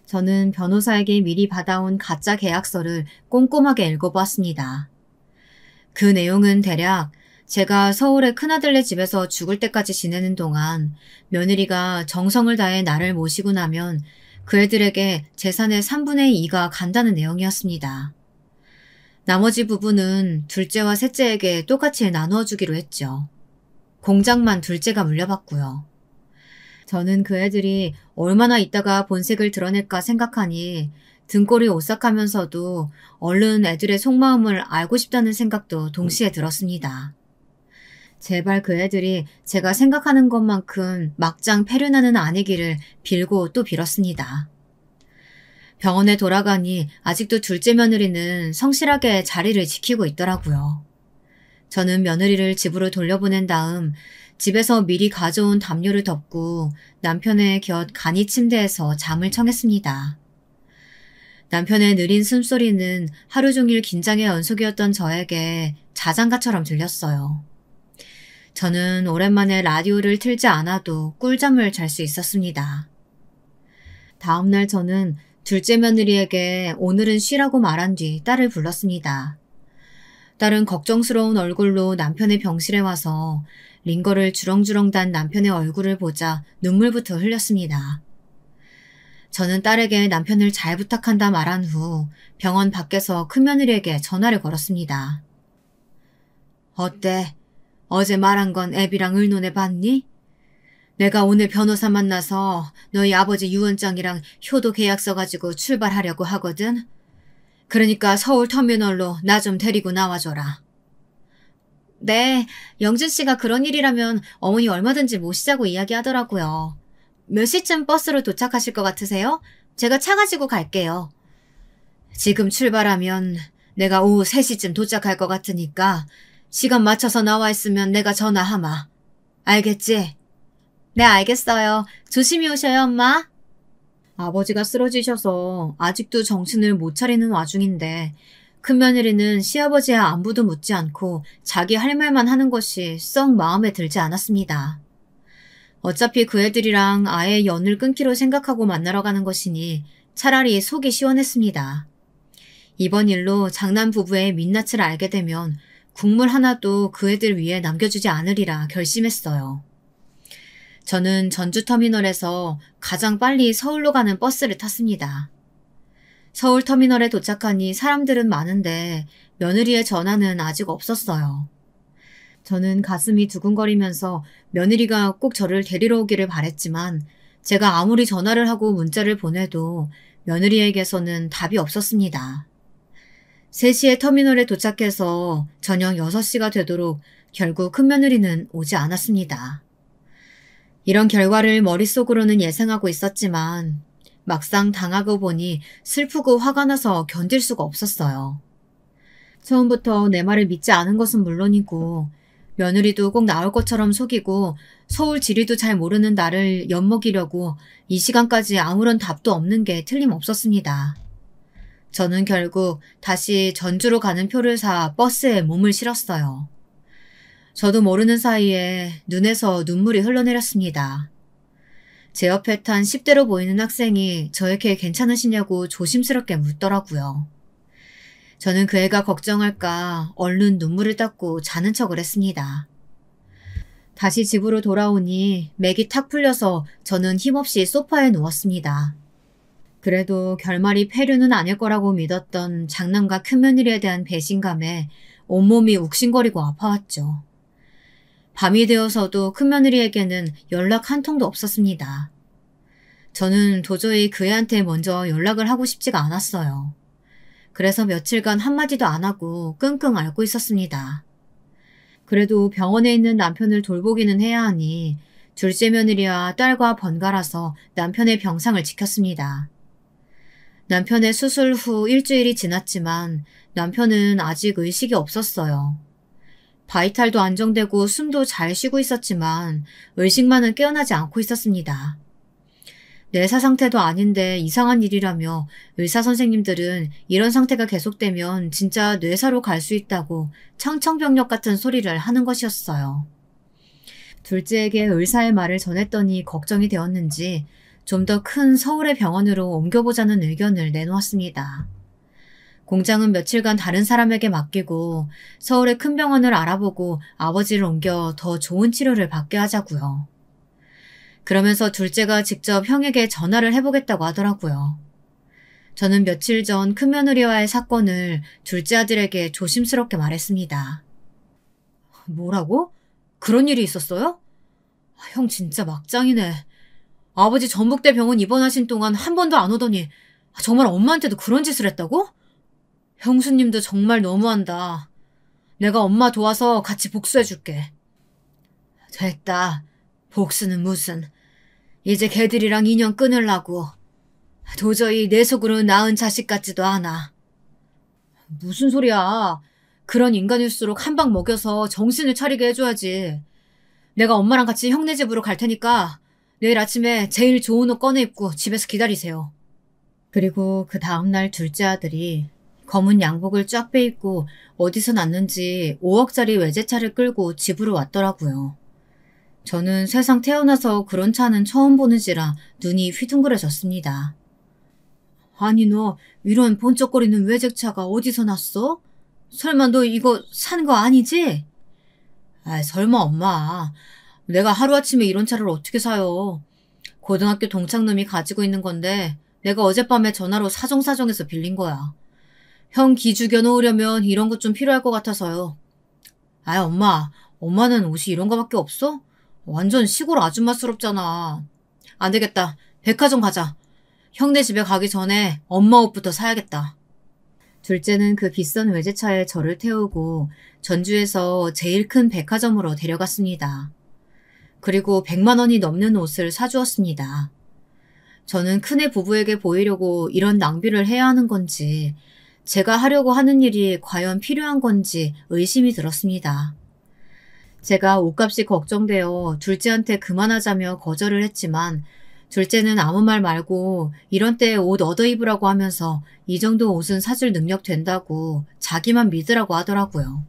저는 변호사에게 미리 받아온 가짜 계약서를 꼼꼼하게 읽어보았습니다. 그 내용은 대략 제가 서울의 큰아들네 집에서 죽을 때까지 지내는 동안 며느리가 정성을 다해 나를 모시고 나면 그 애들에게 재산의 3분의 2가 간다는 내용이었습니다. 나머지 부분은 둘째와 셋째에게 똑같이 나누어 주기로 했죠. 공장만 둘째가 물려받고요. 저는 그 애들이 얼마나 있다가 본색을 드러낼까 생각하니 등골이 오싹하면서도 얼른 애들의 속마음을 알고 싶다는 생각도 동시에 들었습니다. 제발 그 애들이 제가 생각하는 것만큼 막장 패륜하는 아니기를 빌고 또 빌었습니다. 병원에 돌아가니 아직도 둘째 며느리는 성실하게 자리를 지키고 있더라고요. 저는 며느리를 집으로 돌려보낸 다음 집에서 미리 가져온 담요를 덮고 남편의 곁 간이 침대에서 잠을 청했습니다. 남편의 느린 숨소리는 하루 종일 긴장의 연속이었던 저에게 자장가처럼 들렸어요. 저는 오랜만에 라디오를 틀지 않아도 꿀잠을 잘 수 있었습니다. 다음날 저는 둘째 며느리에게 오늘은 쉬라고 말한 뒤 딸을 불렀습니다. 딸은 걱정스러운 얼굴로 남편의 병실에 와서 링거를 주렁주렁 단 남편의 얼굴을 보자 눈물부터 흘렸습니다. 저는 딸에게 남편을 잘 부탁한다 말한 후 병원 밖에서 큰며느리에게 전화를 걸었습니다. 어때? 어제 말한 건 애비랑 의논해 봤니? 내가 오늘 변호사 만나서 너희 아버지 유언장이랑 효도 계약서 가지고 출발하려고 하거든. 그러니까 서울 터미널로 나 좀 데리고 나와줘라. 네, 영준 씨가 그런 일이라면 어머니 얼마든지 모시자고 이야기하더라고요. 몇 시쯤 버스로 도착하실 것 같으세요? 제가 차 가지고 갈게요. 지금 출발하면 내가 오후 3시쯤 도착할 것 같으니까 시간 맞춰서 나와 있으면 내가 전화하마. 알겠지? 네, 알겠어요. 조심히 오셔요, 엄마. 아버지가 쓰러지셔서 아직도 정신을 못 차리는 와중인데 큰며느리는 시아버지의 안부도 묻지 않고 자기 할 말만 하는 것이 썩 마음에 들지 않았습니다. 어차피 그 애들이랑 아예 연을 끊기로 생각하고 만나러 가는 것이니 차라리 속이 시원했습니다. 이번 일로 장남 부부의 민낯을 알게 되면 국물 하나도 그 애들 위에 남겨주지 않으리라 결심했어요. 저는 전주터미널에서 가장 빨리 서울로 가는 버스를 탔습니다. 서울터미널에 도착하니 사람들은 많은데 며느리의 전화는 아직 없었어요. 저는 가슴이 두근거리면서 며느리가 꼭 저를 데리러 오기를 바랬지만 제가 아무리 전화를 하고 문자를 보내도 며느리에게서는 답이 없었습니다. 3시에 터미널에 도착해서 저녁 6시가 되도록 결국 큰며느리는 오지 않았습니다. 이런 결과를 머릿속으로는 예상하고 있었지만 막상 당하고 보니 슬프고 화가 나서 견딜 수가 없었어요. 처음부터 내 말을 믿지 않은 것은 물론이고 며느리도 꼭 나올 것처럼 속이고 서울 지리도 잘 모르는 나를 엿먹이려고 이 시간까지 아무런 답도 없는 게 틀림없었습니다. 저는 결국 다시 전주로 가는 표를 사 버스에 몸을 실었어요. 저도 모르는 사이에 눈에서 눈물이 흘러내렸습니다. 제 옆에 탄 10대로 보이는 학생이 저에게 괜찮으시냐고 조심스럽게 묻더라고요. 저는 그 애가 걱정할까 얼른 눈물을 닦고 자는 척을 했습니다. 다시 집으로 돌아오니 맥이 탁 풀려서 저는 힘없이 소파에 누웠습니다. 그래도 결말이 폐륜은 아닐 거라고 믿었던 장남과 큰며느리에 대한 배신감에 온몸이 욱신거리고 아파왔죠. 밤이 되어서도 큰며느리에게는 연락 한 통도 없었습니다. 저는 도저히 그 애한테 먼저 연락을 하고 싶지가 않았어요. 그래서 며칠간 한마디도 안 하고 끙끙 앓고 있었습니다. 그래도 병원에 있는 남편을 돌보기는 해야 하니 둘째 며느리와 딸과 번갈아서 남편의 병상을 지켰습니다. 남편의 수술 후 일주일이 지났지만 남편은 아직 의식이 없었어요. 바이탈도 안정되고 숨도 잘 쉬고 있었지만 의식만은 깨어나지 않고 있었습니다. 뇌사 상태도 아닌데 이상한 일이라며 의사 선생님들은 이런 상태가 계속되면 진짜 뇌사로 갈 수 있다고 청천벽력 같은 소리를 하는 것이었어요. 둘째에게 의사의 말을 전했더니 걱정이 되었는지 좀 더 큰 서울의 병원으로 옮겨보자는 의견을 내놓았습니다. 공장은 며칠간 다른 사람에게 맡기고 서울의 큰 병원을 알아보고 아버지를 옮겨 더 좋은 치료를 받게 하자고요. 그러면서 둘째가 직접 형에게 전화를 해보겠다고 하더라고요. 저는 며칠 전 큰며느리와의 사건을 둘째 아들에게 조심스럽게 말했습니다. 뭐라고? 그런 일이 있었어요? 형 진짜 막장이네. 아버지 전북대 병원 입원하신 동안 한 번도 안 오더니 정말 엄마한테도 그런 짓을 했다고? 형수님도 정말 너무한다. 내가 엄마 도와서 같이 복수해줄게. 됐다. 복수는 무슨. 이제 걔들이랑 인연 끊으려고. 도저히 내 속으로 낳은 자식 같지도 않아. 무슨 소리야. 그런 인간일수록 한 방 먹여서 정신을 차리게 해줘야지. 내가 엄마랑 같이 형네 집으로 갈 테니까 내일 아침에 제일 좋은 옷 꺼내 입고 집에서 기다리세요. 그리고 그 다음날 둘째 아들이 검은 양복을 쫙 빼입고 어디서 났는지 5억짜리 외제차를 끌고 집으로 왔더라고요. 저는 세상 태어나서 그런 차는 처음 보는지라 눈이 휘둥그레졌습니다. 아니 너 이런 번쩍거리는 외제차가 어디서 났어? 설마 너 이거 산 거 아니지? 아 설마 엄마. 내가 하루아침에 이런 차를 어떻게 사요. 고등학교 동창놈이 가지고 있는 건데 내가 어젯밤에 전화로 사정사정해서 빌린 거야. 형 기죽여 놓으려면 이런 것 좀 필요할 것 같아서요. 아 엄마, 엄마는 옷이 이런 거밖에 없어? 완전 시골 아줌마스럽잖아. 안 되겠다. 백화점 가자. 형네 집에 가기 전에 엄마 옷부터 사야겠다. 둘째는 그 비싼 외제차에 저를 태우고 전주에서 제일 큰 백화점으로 데려갔습니다. 그리고 100만 원이 넘는 옷을 사주었습니다. 저는 큰애 부부에게 보이려고 이런 낭비를 해야 하는 건지 제가 하려고 하는 일이 과연 필요한 건지 의심이 들었습니다. 제가 옷값이 걱정되어 둘째한테 그만하자며 거절을 했지만 둘째는 아무 말 말고 이런 때에 옷 얻어 입으라고 하면서 이 정도 옷은 사줄 능력 된다고 자기만 믿으라고 하더라고요.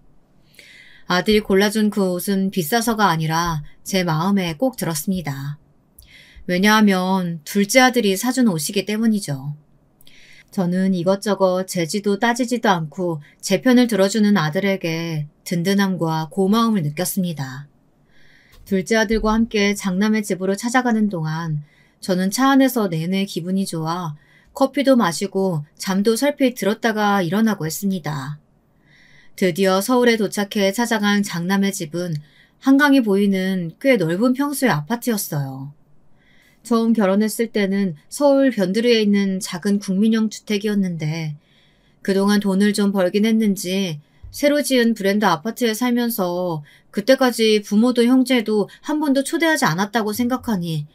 아들이 골라준 그 옷은 비싸서가 아니라 제 마음에 꼭 들었습니다. 왜냐하면 둘째 아들이 사준 옷이기 때문이죠. 저는 이것저것 재지도 따지지도 않고 제 편을 들어주는 아들에게 든든함과 고마움을 느꼈습니다. 둘째 아들과 함께 장남의 집으로 찾아가는 동안 저는 차 안에서 내내 기분이 좋아 커피도 마시고 잠도 설핏 들었다가 일어나고 했습니다. 드디어 서울에 도착해 찾아간 장남의 집은 한강이 보이는 꽤 넓은 평수의 아파트였어요. 처음 결혼했을 때는 서울 변두리에 있는 작은 국민형 주택이었는데 그동안 돈을 좀 벌긴 했는지 새로 지은 브랜드 아파트에 살면서 그때까지 부모도 형제도 한 번도 초대하지 않았다고 생각하니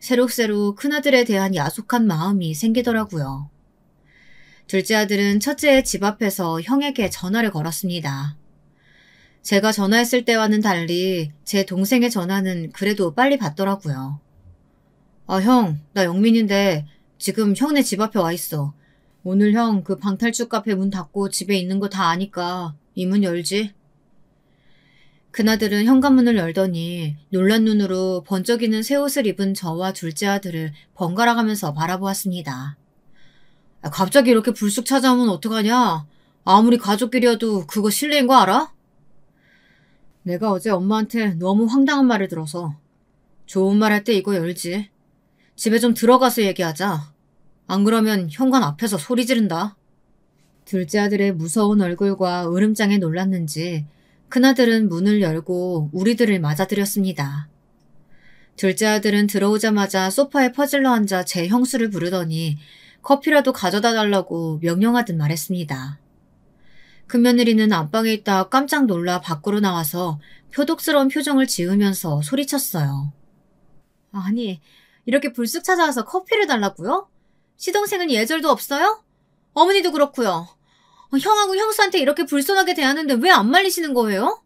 새록새록 큰아들에 대한 야속한 마음이 생기더라고요. 둘째 아들은 첫째의 집 앞에서 형에게 전화를 걸었습니다. 제가 전화했을 때와는 달리 제 동생의 전화는 그래도 빨리 받더라고요. 아, 형, 나 영민인데 지금 형네 집 앞에 와 있어. 오늘 형 그 방탈출 카페 문 닫고 집에 있는 거 다 아니까 이 문 열지? 큰아들은 현관문을 열더니 놀란 눈으로 번쩍이는 새 옷을 입은 저와 둘째 아들을 번갈아 가면서 바라보았습니다. 아, 갑자기 이렇게 불쑥 찾아오면 어떡하냐? 아무리 가족끼리여도 그거 실례인 거 알아? 내가 어제 엄마한테 너무 황당한 말을 들어서. 좋은 말 할 때 이거 열지. 집에 좀 들어가서 얘기하자. 안 그러면 현관 앞에서 소리 지른다. 둘째 아들의 무서운 얼굴과 으름장에 놀랐는지 큰아들은 문을 열고 우리들을 맞아들였습니다. 둘째 아들은 들어오자마자 소파에 퍼질러 앉아 제 형수를 부르더니 커피라도 가져다 달라고 명령하듯 말했습니다. 큰며느리는 안방에 있다 깜짝 놀라 밖으로 나와서 표독스러운 표정을 지으면서 소리쳤어요. 아니, 이렇게 불쑥 찾아와서 커피를 달라고요? 시동생은 예절도 없어요? 어머니도 그렇고요. 형하고 형수한테 이렇게 불손하게 대하는데 왜 안 말리시는 거예요?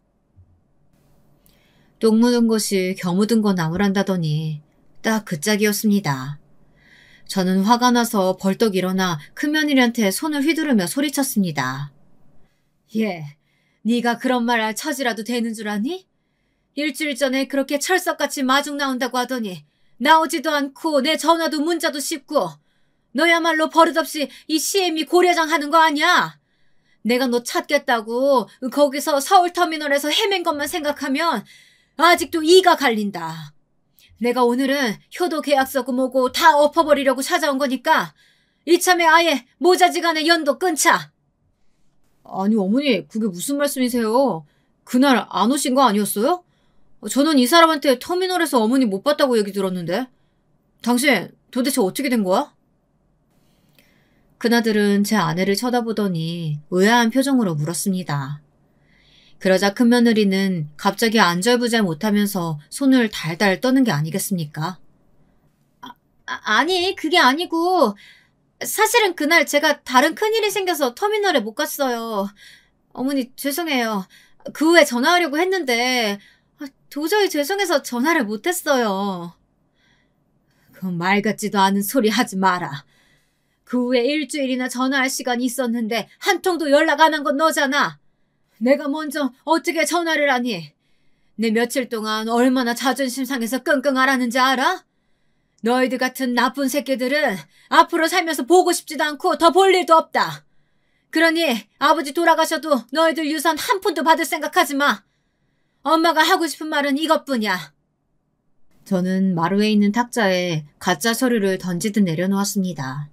똥 묻은 것이 겨 묻은 거 나무란다더니 딱 그 짝이었습니다. 저는 화가 나서 벌떡 일어나 큰며느리한테 손을 휘두르며 소리쳤습니다. 예, 네가 그런 말 할 처지라도 되는 줄 아니? 일주일 전에 그렇게 철석같이 마중 나온다고 하더니 나오지도 않고 내 전화도 문자도 씹고 너야말로 버릇없이 이 CM이 고려장 하는 거 아니야? 내가 너 찾겠다고 거기서 서울터미널에서 헤맨 것만 생각하면 아직도 이가 갈린다. 내가 오늘은 효도 계약서고 뭐고 다 엎어버리려고 찾아온 거니까 이참에 아예 모자지간에 연도 끊자. 아니 어머니 그게 무슨 말씀이세요? 그날 안 오신 거 아니었어요? 저는 이 사람한테 터미널에서 어머니 못 봤다고 얘기 들었는데. 당신 도대체 어떻게 된 거야? 그나들은 제 아내를 쳐다보더니 의아한 표정으로 물었습니다. 그러자 큰며느리는 갑자기 안절부절 못하면서 손을 달달 떠는 게 아니겠습니까? 아니 그게 아니고 사실은 그날 제가 다른 큰일이 생겨서 터미널에 못 갔어요. 어머니 죄송해요. 그 후에 전화하려고 했는데 도저히 죄송해서 전화를 못했어요. 그 말 같지도 않은 소리 하지 마라. 그 후에 일주일이나 전화할 시간이 있었는데 한 통도 연락 안 한 건 너잖아. 내가 먼저 어떻게 전화를 하니? 내 며칠 동안 얼마나 자존심 상해서 끙끙 앓았는지 알아? 너희들 같은 나쁜 새끼들은 앞으로 살면서 보고 싶지도 않고 더 볼 일도 없다. 그러니 아버지 돌아가셔도 너희들 유산 한 푼도 받을 생각하지 마. 엄마가 하고 싶은 말은 이것뿐이야. 저는 마루에 있는 탁자에 가짜 서류를 던지듯 내려놓았습니다.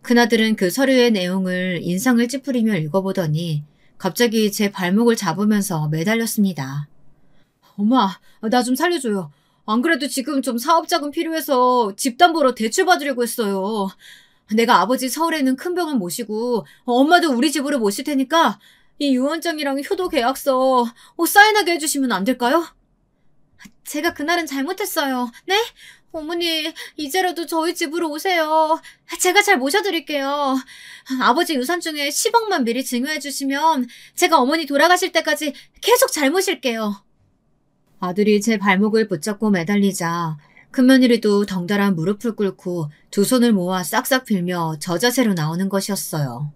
큰아들은 그 서류의 내용을 인상을 찌푸리며 읽어보더니 갑자기 제 발목을 잡으면서 매달렸습니다. 엄마, 나 좀 살려줘요. 안 그래도 지금 좀 사업자금 필요해서 집담보로 대출 받으려고 했어요. 내가 아버지 서울에 있는 큰 병원 모시고 엄마도 우리 집으로 모실 테니까 이 유언장이랑 효도 계약서 사인하게 해주시면 안 될까요? 제가 그날은 잘못했어요. 네? 어머니, 이제라도 저희 집으로 오세요. 제가 잘 모셔드릴게요. 아버지 유산 중에 10억만 미리 증여해 주시면 제가 어머니 돌아가실 때까지 계속 잘 모실게요. 아들이 제 발목을 붙잡고 매달리자 큰며느리도 덩달아 무릎을 꿇고 두 손을 모아 싹싹 빌며 저자세로 나오는 것이었어요.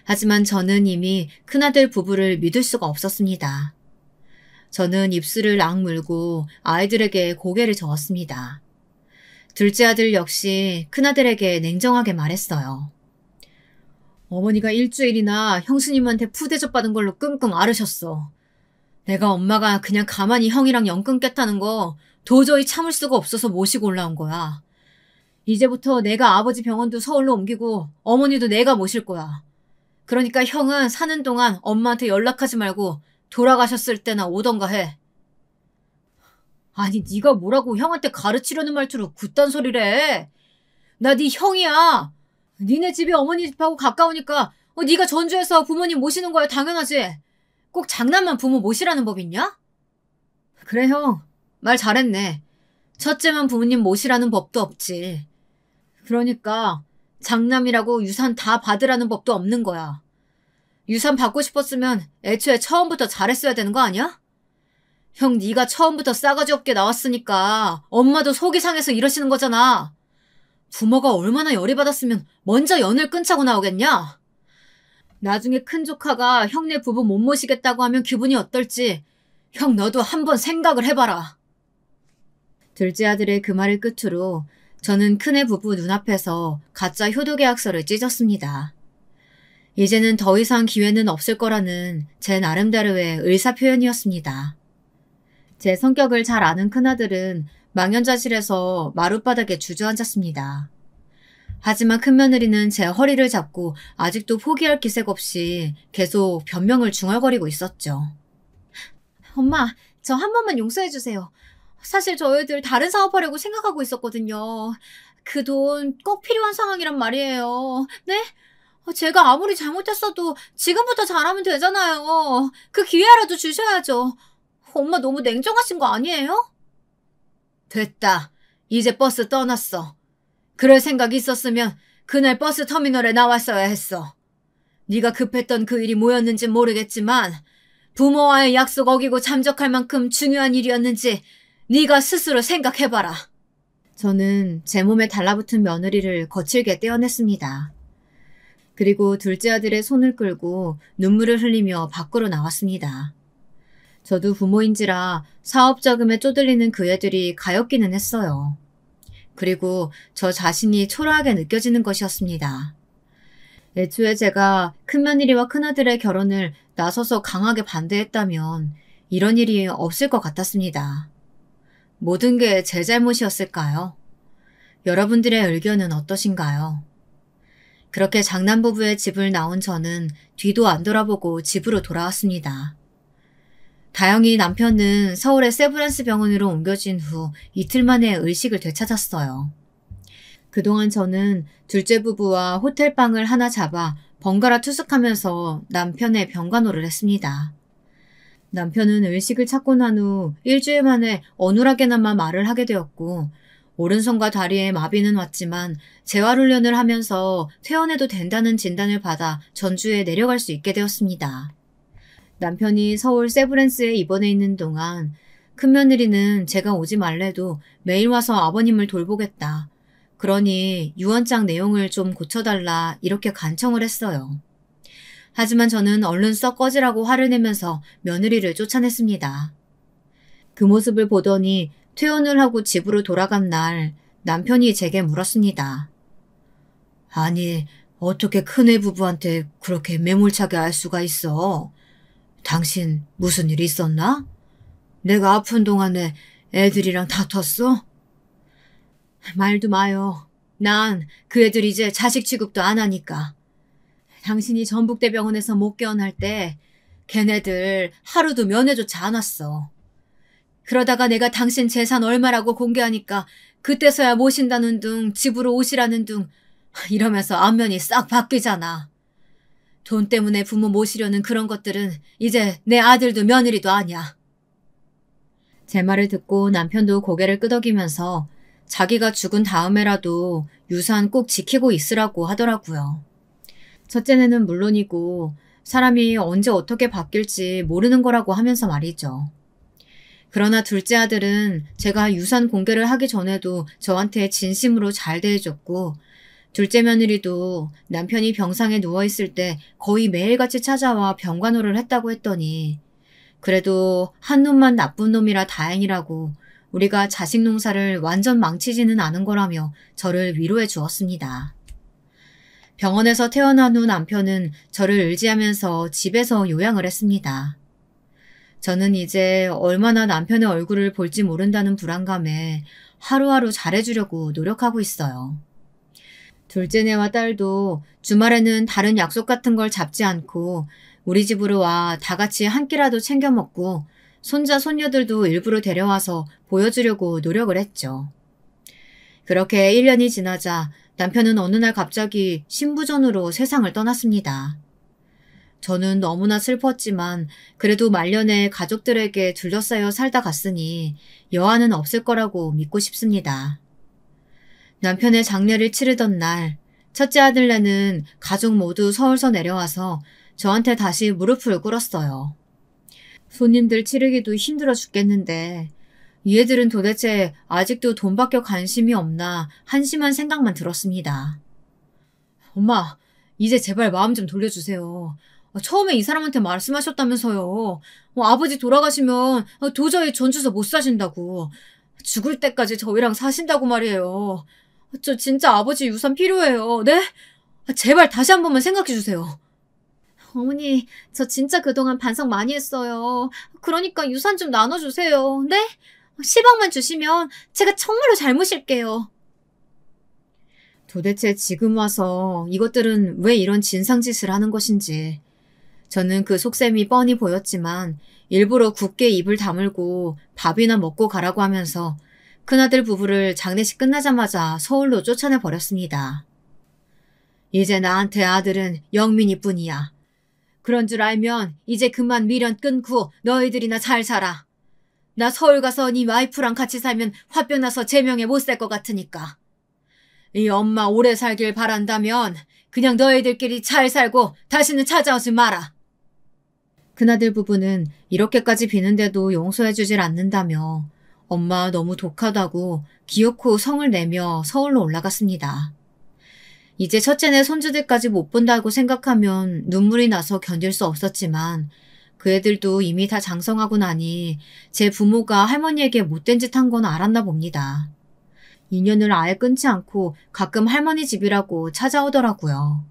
하지만 저는 이미 큰아들 부부를 믿을 수가 없었습니다. 저는 입술을 악물고 아이들에게 고개를 저었습니다. 둘째 아들 역시 큰아들에게 냉정하게 말했어요. 어머니가 일주일이나 형수님한테 푸대접 받은 걸로 끙끙 앓으셨어. 내가 엄마가 그냥 가만히 형이랑 연 끊겠다는 거 도저히 참을 수가 없어서 모시고 올라온 거야. 이제부터 내가 아버지 병원도 서울로 옮기고 어머니도 내가 모실 거야. 그러니까 형은 사는 동안 엄마한테 연락하지 말고 돌아가셨을 때나 오던가 해. 아니 네가 뭐라고 형한테 가르치려는 말투로 그딴 소리를 해. 나 네 형이야. 니네 집이 어머니 집하고 가까우니까 네가 전주에서 부모님 모시는 거야 당연하지. 꼭 장남만 부모 모시라는 법 있냐? 그래 형, 말 잘했네. 첫째만 부모님 모시라는 법도 없지. 그러니까 장남이라고 유산 다 받으라는 법도 없는 거야. 유산 받고 싶었으면 애초에 처음부터 잘했어야 되는 거 아니야? 형 네가 처음부터 싸가지 없게 나왔으니까 엄마도 속이 상해서 이러시는 거잖아. 부모가 얼마나 열이 받았으면 먼저 연을 끊자고 나오겠냐? 나중에 큰 조카가 형네 부부 못 모시겠다고 하면 기분이 어떨지 형 너도 한번 생각을 해봐라. 둘째 아들의 그 말을 끝으로 저는 큰애 부부 눈앞에서 가짜 효도계약서를 찢었습니다. 이제는 더 이상 기회는 없을 거라는 제 나름대로의 의사표현이었습니다. 제 성격을 잘 아는 큰아들은 망연자실해서 마룻바닥에 주저앉았습니다. 하지만 큰며느리는 제 허리를 잡고 아직도 포기할 기색 없이 계속 변명을 중얼거리고 있었죠. 엄마, 저 한 번만 용서해주세요. 사실 저희들 다른 사업하려고 생각하고 있었거든요. 그 돈 꼭 필요한 상황이란 말이에요. 네? 제가 아무리 잘못했어도 지금부터 잘하면 되잖아요. 그 기회라도 주셔야죠. 엄마 너무 냉정하신 거 아니에요? 됐다. 이제 버스 떠났어. 그럴 생각이 있었으면 그날 버스 터미널에 나왔어야 했어. 네가 급했던 그 일이 뭐였는지 모르겠지만 부모와의 약속 어기고 잠적할 만큼 중요한 일이었는지 네가 스스로 생각해봐라. 저는 제 몸에 달라붙은 며느리를 거칠게 떼어냈습니다. 그리고 둘째 아들의 손을 끌고 눈물을 흘리며 밖으로 나왔습니다. 저도 부모인지라 사업 자금에 쪼들리는 그 애들이 가엾기는 했어요. 그리고 저 자신이 초라하게 느껴지는 것이었습니다. 애초에 제가 큰며느리와 큰아들의 결혼을 나서서 강하게 반대했다면 이런 일이 없을 것 같았습니다. 모든 게 제 잘못이었을까요? 여러분들의 의견은 어떠신가요? 그렇게 장남부부의 집을 나온 저는 뒤도 안 돌아보고 집으로 돌아왔습니다. 다행히 남편은 서울의 세브란스 병원으로 옮겨진 후 이틀 만에 의식을 되찾았어요. 그동안 저는 둘째 부부와 호텔방을 하나 잡아 번갈아 투숙하면서 남편의 병간호를 했습니다. 남편은 의식을 찾고 난 후 일주일 만에 어눌하게나마 말을 하게 되었고 오른손과 다리에 마비는 왔지만 재활훈련을 하면서 퇴원해도 된다는 진단을 받아 전주에 내려갈 수 있게 되었습니다. 남편이 서울 세브란스에 입원해 있는 동안 큰며느리는 제가 오지 말래도 매일 와서 아버님을 돌보겠다. 그러니 유언장 내용을 좀 고쳐달라 이렇게 간청을 했어요. 하지만 저는 얼른 썩 꺼지라고 화를 내면서 며느리를 쫓아냈습니다. 그 모습을 보더니 퇴원을 하고 집으로 돌아간 날 남편이 제게 물었습니다. 아니, 어떻게 큰애 부부한테 그렇게 매몰차게 알 수가 있어? 당신 무슨 일 있었나? 내가 아픈 동안에 애들이랑 다퉜어? 말도 마요. 난 그 애들 이제 자식 취급도 안 하니까. 당신이 전북대병원에서 못 깨어날 때 걔네들 하루도 면회조차 안 왔어. 그러다가 내가 당신 재산 얼마라고 공개하니까 그때서야 모신다는 둥 집으로 오시라는 둥 이러면서 안면이 싹 바뀌잖아. 돈 때문에 부모 모시려는 그런 것들은 이제 내 아들도 며느리도 아니야. 제 말을 듣고 남편도 고개를 끄덕이면서 자기가 죽은 다음에라도 유산 꼭 지키고 있으라고 하더라고요. 첫째는 물론이고 사람이 언제 어떻게 바뀔지 모르는 거라고 하면서 말이죠. 그러나 둘째 아들은 제가 유산 공개를 하기 전에도 저한테 진심으로 잘 대해줬고 둘째 며느리도 남편이 병상에 누워있을 때 거의 매일같이 찾아와 병간호를 했다고 했더니 그래도 한 놈만 나쁜 놈이라 다행이라고 우리가 자식 농사를 완전 망치지는 않은 거라며 저를 위로해 주었습니다. 병원에서 퇴원한 후 남편은 저를 의지하면서 집에서 요양을 했습니다. 저는 이제 얼마나 남편의 얼굴을 볼지 모른다는 불안감에 하루하루 잘해주려고 노력하고 있어요. 둘째네와 딸도 주말에는 다른 약속 같은 걸 잡지 않고 우리 집으로 와 다 같이 한 끼라도 챙겨 먹고 손자 손녀들도 일부러 데려와서 보여주려고 노력을 했죠. 그렇게 1년이 지나자 남편은 어느 날 갑자기 신부전으로 세상을 떠났습니다. 저는 너무나 슬펐지만 그래도 말년에 가족들에게 둘러싸여 살다 갔으니 여한은 없을 거라고 믿고 싶습니다. 남편의 장례를 치르던 날 첫째 아들네는 가족 모두 서울서 내려와서 저한테 다시 무릎을 꿇었어요. 손님들 치르기도 힘들어 죽겠는데 이 애들은 도대체 아직도 돈밖에 관심이 없나 한심한 생각만 들었습니다. 엄마, 이제 제발 마음 좀 돌려주세요. 처음에 이 사람한테 말씀하셨다면서요. 아버지 돌아가시면 도저히 전주서 못 사신다고. 죽을 때까지 저희랑 사신다고 말이에요. 저 진짜 아버지 유산 필요해요. 네? 제발 다시 한 번만 생각해 주세요. 어머니, 저 진짜 그동안 반성 많이 했어요. 그러니까 유산 좀 나눠주세요. 네? 10억만 주시면 제가 정말로 잘 모실게요. 도대체 지금 와서 이것들은 왜 이런 진상짓을 하는 것인지 저는 그 속셈이 뻔히 보였지만 일부러 굳게 입을 다물고 밥이나 먹고 가라고 하면서 큰아들 부부를 장례식 끝나자마자 서울로 쫓아내버렸습니다. 이제 나한테 아들은 영민이 뿐이야. 그런 줄 알면 이제 그만 미련 끊고 너희들이나 잘 살아. 나 서울 가서 네 와이프랑 같이 살면 화병 나서 제명에 못 살 것 같으니까. 이 엄마 오래 살길 바란다면 그냥 너희들끼리 잘 살고 다시는 찾아오지 마라. 큰아들 부부는 이렇게까지 비는데도 용서해주질 않는다며 엄마 너무 독하다고 기어코 성을 내며 서울로 올라갔습니다. 이제 첫째네 손주들까지 못 본다고 생각하면 눈물이 나서 견딜 수 없었지만 그 애들도 이미 다 장성하고 나니 제 부모가 할머니에게 못된 짓 한 건 알았나 봅니다. 인연을 아예 끊지 않고 가끔 할머니 집이라고 찾아오더라고요.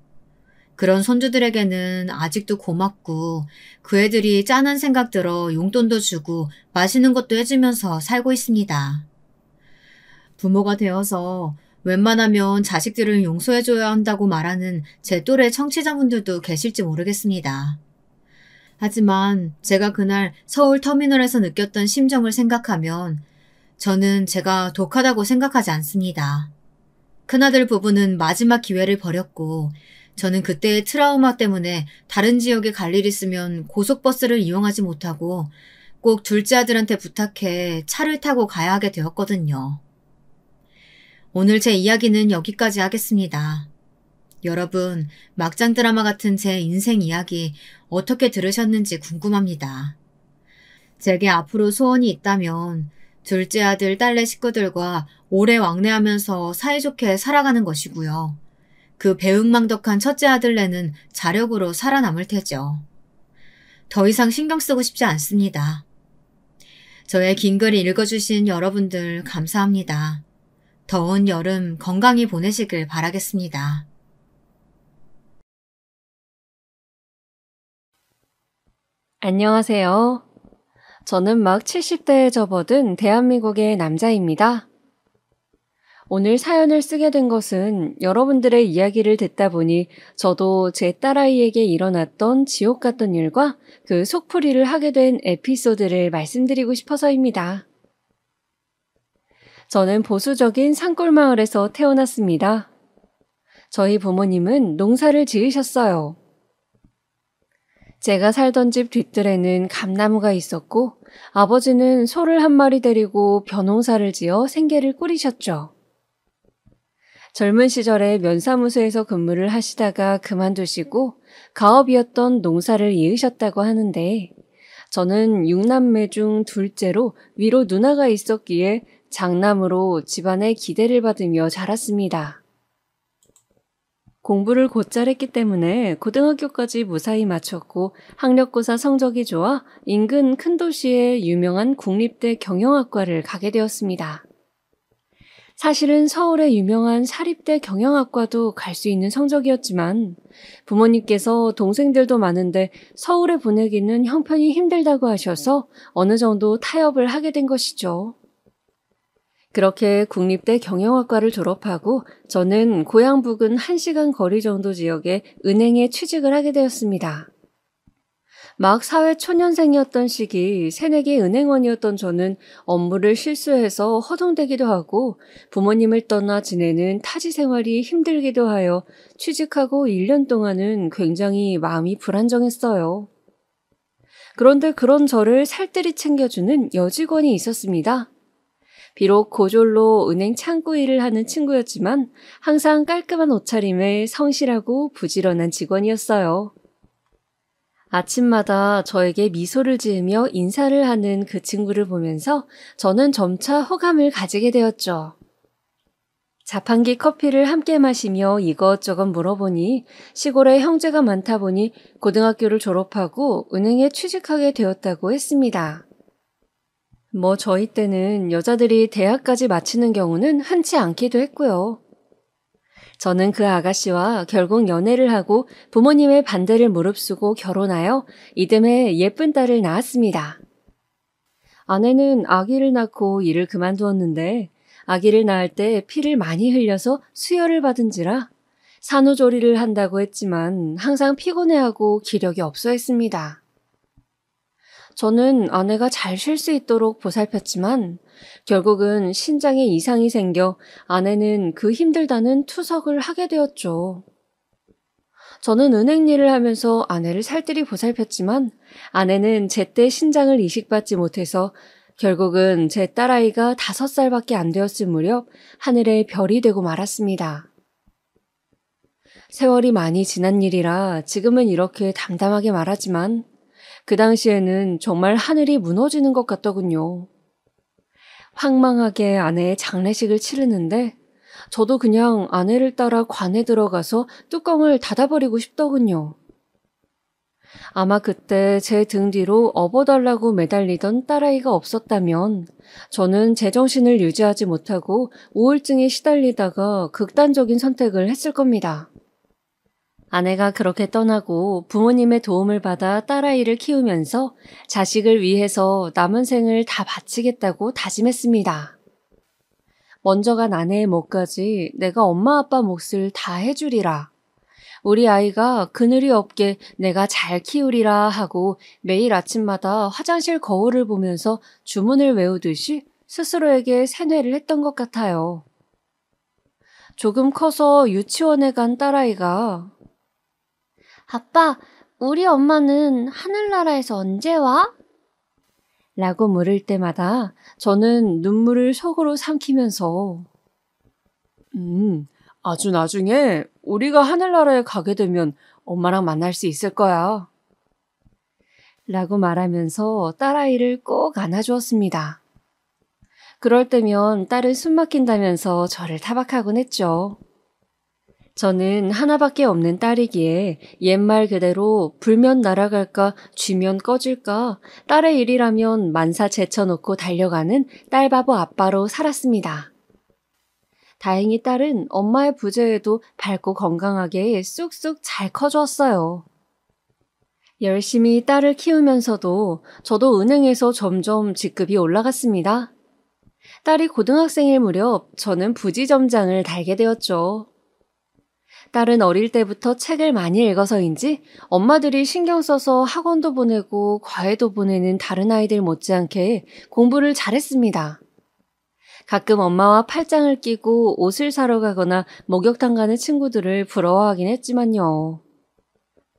그런 손주들에게는 아직도 고맙고 그 애들이 짠한 생각 들어 용돈도 주고 맛있는 것도 해주면서 살고 있습니다. 부모가 되어서 웬만하면 자식들을 용서해줘야 한다고 말하는 제 또래 청취자분들도 계실지 모르겠습니다. 하지만 제가 그날 서울 터미널에서 느꼈던 심정을 생각하면 저는 제가 독하다고 생각하지 않습니다. 큰아들 부부는 마지막 기회를 버렸고 저는 그때의 트라우마 때문에 다른 지역에 갈 일 있으면 고속버스를 이용하지 못하고 꼭 둘째 아들한테 부탁해 차를 타고 가야 하게 되었거든요. 오늘 제 이야기는 여기까지 하겠습니다. 여러분, 막장 드라마 같은 제 인생 이야기 어떻게 들으셨는지 궁금합니다. 제게 앞으로 소원이 있다면 둘째 아들, 딸내 식구들과 오래 왕래하면서 사이좋게 살아가는 것이고요. 그 배은망덕한 첫째 아들내는 자력으로 살아남을 테죠. 더 이상 신경 쓰고 싶지 않습니다. 저의 긴 글 읽어주신 여러분들 감사합니다. 더운 여름 건강히 보내시길 바라겠습니다. 안녕하세요. 저는 막 70대에 접어든 대한민국의 남자입니다. 오늘 사연을 쓰게 된 것은 여러분들의 이야기를 듣다 보니 저도 제 딸아이에게 일어났던 지옥 같던 일과 그 속풀이를 하게 된 에피소드를 말씀드리고 싶어서입니다. 저는 보수적인 산골마을에서 태어났습니다. 저희 부모님은 농사를 지으셨어요. 제가 살던 집 뒷뜰에는 감나무가 있었고 아버지는 소를 한 마리 데리고 벼농사를 지어 생계를 꾸리셨죠. 젊은 시절에 면사무소에서 근무를 하시다가 그만두시고 가업이었던 농사를 이으셨다고 하는데 저는 6남매 중 둘째로 위로 누나가 있었기에 장남으로 집안의 기대를 받으며 자랐습니다. 공부를 곧잘 했기 때문에 고등학교까지 무사히 마쳤고 학력고사 성적이 좋아 인근 큰 도시의 유명한 국립대 경영학과를 가게 되었습니다. 사실은 서울의 유명한 사립대 경영학과도 갈 수 있는 성적이었지만 부모님께서 동생들도 많은데 서울에 보내기는 형편이 힘들다고 하셔서 어느 정도 타협을 하게 된 것이죠. 그렇게 국립대 경영학과를 졸업하고 저는 고향 부근 1시간 거리 정도 지역의 은행에 취직을 하게 되었습니다. 막 사회 초년생이었던 시기 새내기 은행원이었던 저는 업무를 실수해서 허둥대기도 하고 부모님을 떠나 지내는 타지 생활이 힘들기도 하여 취직하고 1년 동안은 굉장히 마음이 불안정했어요. 그런데 그런 저를 살뜰히 챙겨주는 여직원이 있었습니다. 비록 고졸로 은행 창구 일을 하는 친구였지만 항상 깔끔한 옷차림에 성실하고 부지런한 직원이었어요. 아침마다 저에게 미소를 지으며 인사를 하는 그 친구를 보면서 저는 점차 호감을 가지게 되었죠. 자판기 커피를 함께 마시며 이것저것 물어보니 시골에 형제가 많다 보니 고등학교를 졸업하고 은행에 취직하게 되었다고 했습니다. 저희 때는 여자들이 대학까지 마치는 경우는 흔치 않기도 했고요. 저는 그 아가씨와 결국 연애를 하고 부모님의 반대를 무릅쓰고 결혼하여 이듬해 예쁜 딸을 낳았습니다. 아내는 아기를 낳고 일을 그만두었는데 아기를 낳을 때 피를 많이 흘려서 수혈을 받은지라 산후조리를 한다고 했지만 항상 피곤해하고 기력이 없어 했습니다. 저는 아내가 잘 쉴 수 있도록 보살폈지만 결국은 신장에 이상이 생겨 아내는 그 힘들다는 투석을 하게 되었죠. 저는 은행 일을 하면서 아내를 살뜰히 보살폈지만 아내는 제때 신장을 이식받지 못해서 결국은 제 딸아이가 5살밖에 안 되었을 무렵 하늘에 별이 되고 말았습니다. 세월이 많이 지난 일이라 지금은 이렇게 담담하게 말하지만 그 당시에는 정말 하늘이 무너지는 것 같더군요. 황망하게 아내의 장례식을 치르는데 저도 그냥 아내를 따라 관에 들어가서 뚜껑을 닫아버리고 싶더군요. 아마 그때 제 등 뒤로 업어달라고 매달리던 딸아이가 없었다면 저는 제정신을 유지하지 못하고 우울증에 시달리다가 극단적인 선택을 했을 겁니다. 아내가 그렇게 떠나고 부모님의 도움을 받아 딸아이를 키우면서 자식을 위해서 남은 생을 다 바치겠다고 다짐했습니다. 먼저 간 아내의 몫까지 내가 엄마 아빠 몫을 다 해주리라. 우리 아이가 그늘이 없게 내가 잘 키우리라 하고 매일 아침마다 화장실 거울을 보면서 주문을 외우듯이 스스로에게 세뇌를 했던 것 같아요. 조금 커서 유치원에 간 딸아이가 아빠, 우리 엄마는 하늘나라에서 언제 와? 라고 물을 때마다 저는 눈물을 속으로 삼키면서 아주 나중에 우리가 하늘나라에 가게 되면 엄마랑 만날 수 있을 거야. 라고 말하면서 딸아이를 꼭 안아주었습니다. 그럴 때면 딸은 숨 막힌다면서 저를 타박하곤 했죠. 저는 하나밖에 없는 딸이기에 옛말 그대로 불면 날아갈까 쥐면 꺼질까 딸의 일이라면 만사 제쳐놓고 달려가는 딸바보 아빠로 살았습니다. 다행히 딸은 엄마의 부재에도 밝고 건강하게 쑥쑥 잘 커졌어요. 열심히 딸을 키우면서도 저도 은행에서 점점 직급이 올라갔습니다. 딸이 고등학생일 무렵 저는 부지점장을 달게 되었죠. 딸은 어릴 때부터 책을 많이 읽어서인지 엄마들이 신경 써서 학원도 보내고 과외도 보내는 다른 아이들 못지않게 공부를 잘했습니다. 가끔 엄마와 팔짱을 끼고 옷을 사러 가거나 목욕탕 가는 친구들을 부러워하긴 했지만요.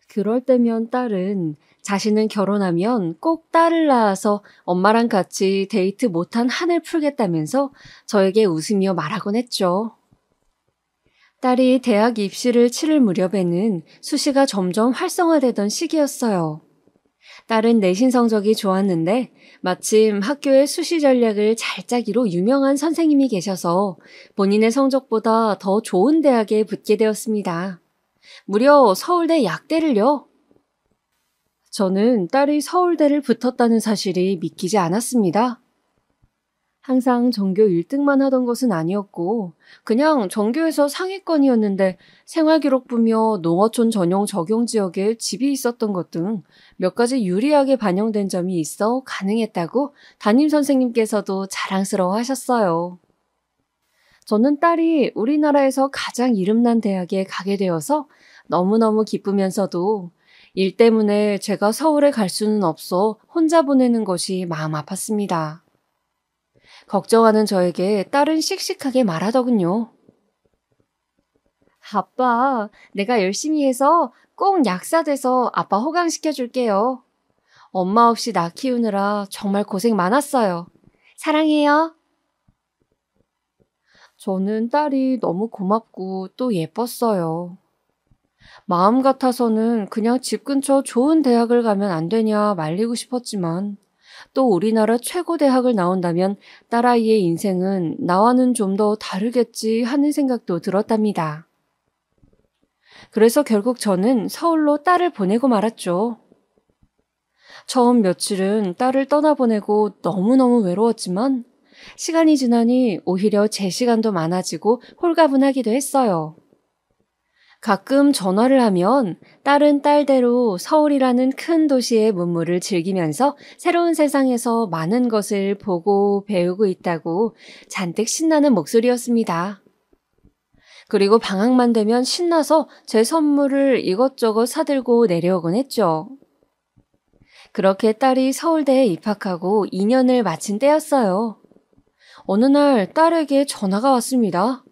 그럴 때면 딸은 자신은 결혼하면 꼭 딸을 낳아서 엄마랑 같이 데이트 못한 한을 풀겠다면서 저에게 웃으며 말하곤 했죠. 딸이 대학 입시를 치를 무렵에는 수시가 점점 활성화되던 시기였어요. 딸은 내신 성적이 좋았는데 마침 학교의 수시 전략을 잘 짜기로 유명한 선생님이 계셔서 본인의 성적보다 더 좋은 대학에 붙게 되었습니다. 무려 서울대 약대를요. 저는 딸이 서울대를 붙었다는 사실이 믿기지 않았습니다. 항상 전교 1등만 하던 것은 아니었고 그냥 전교에서 상위권이었는데 생활기록부며 농어촌 전용 적용지역에 집이 있었던 것 등 몇 가지 유리하게 반영된 점이 있어 가능했다고 담임선생님께서도 자랑스러워 하셨어요. 저는 딸이 우리나라에서 가장 이름난 대학에 가게 되어서 너무너무 기쁘면서도 일 때문에 제가 서울에 갈 수는 없어 혼자 보내는 것이 마음 아팠습니다. 걱정하는 저에게 딸은 씩씩하게 말하더군요. 아빠, 내가 열심히 해서 꼭 약사 돼서 아빠 호강시켜줄게요. 엄마 없이 나 키우느라 정말 고생 많았어요. 사랑해요. 저는 딸이 너무 고맙고 또 예뻤어요. 마음 같아서는 그냥 집 근처 좋은 대학을 가면 안 되냐 말리고 싶었지만 또 우리나라 최고 대학을 나온다면 딸아이의 인생은 나와는 좀 더 다르겠지 하는 생각도 들었답니다. 그래서 결국 저는 서울로 딸을 보내고 말았죠. 처음 며칠은 딸을 떠나보내고 너무너무 외로웠지만 시간이 지나니 오히려 제 시간도 많아지고 홀가분하기도 했어요. 가끔 전화를 하면 딸은 딸대로 서울이라는 큰 도시의 문물을 즐기면서 새로운 세상에서 많은 것을 보고 배우고 있다고 잔뜩 신나는 목소리였습니다. 그리고 방학만 되면 신나서 제 선물을 이것저것 사들고 내려오곤 했죠. 그렇게 딸이 서울대에 입학하고 2년을 마친 때였어요. 어느 날 딸에게 전화가 왔습니다.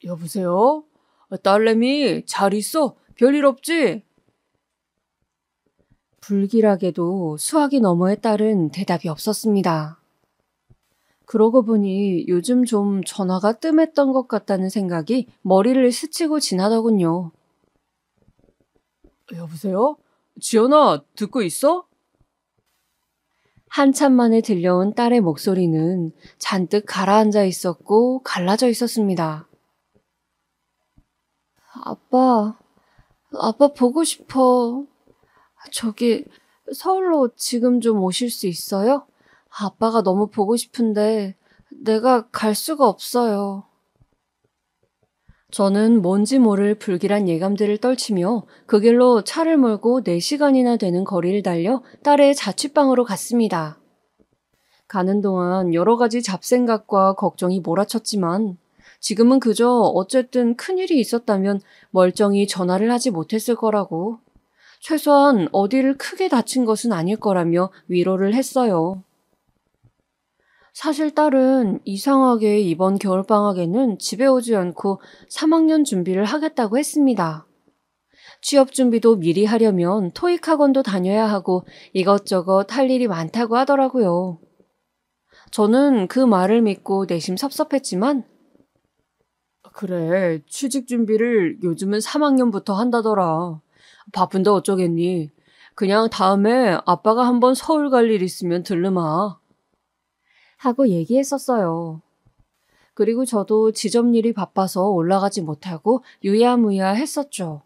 여보세요? 딸내미 잘 있어? 별일 없지? 불길하게도 수학이 너머의 딸은 대답이 없었습니다. 그러고 보니 요즘 좀 전화가 뜸했던 것 같다는 생각이 머리를 스치고 지나더군요. 여보세요? 지연아, 듣고 있어? 한참 만에 들려온 딸의 목소리는 잔뜩 가라앉아 있었고 갈라져 있었습니다. 아빠 보고 싶어. 저기 서울로 지금 좀 오실 수 있어요? 아빠가 너무 보고 싶은데 내가 갈 수가 없어요. 저는 뭔지 모를 불길한 예감들을 떨치며 그 길로 차를 몰고 4시간이나 되는 거리를 달려 딸의 자취방으로 갔습니다. 가는 동안 여러 가지 잡생각과 걱정이 몰아쳤지만 지금은 그저 어쨌든 큰일이 있었다면 멀쩡히 전화를 하지 못했을 거라고, 최소한 어디를 크게 다친 것은 아닐 거라며 위로를 했어요. 사실 딸은 이상하게 이번 겨울방학에는 집에 오지 않고 3학년 준비를 하겠다고 했습니다. 취업 준비도 미리 하려면 토익 학원도 다녀야 하고 이것저것 할 일이 많다고 하더라고요. 저는 그 말을 믿고 내심 섭섭했지만, 그래, 취직 준비를 요즘은 3학년부터 한다더라. 바쁜데 어쩌겠니? 그냥 다음에 아빠가 한번 서울 갈 일 있으면 들르마. 하고 얘기했었어요. 그리고 저도 지점일이 바빠서 올라가지 못하고 유야무야 했었죠.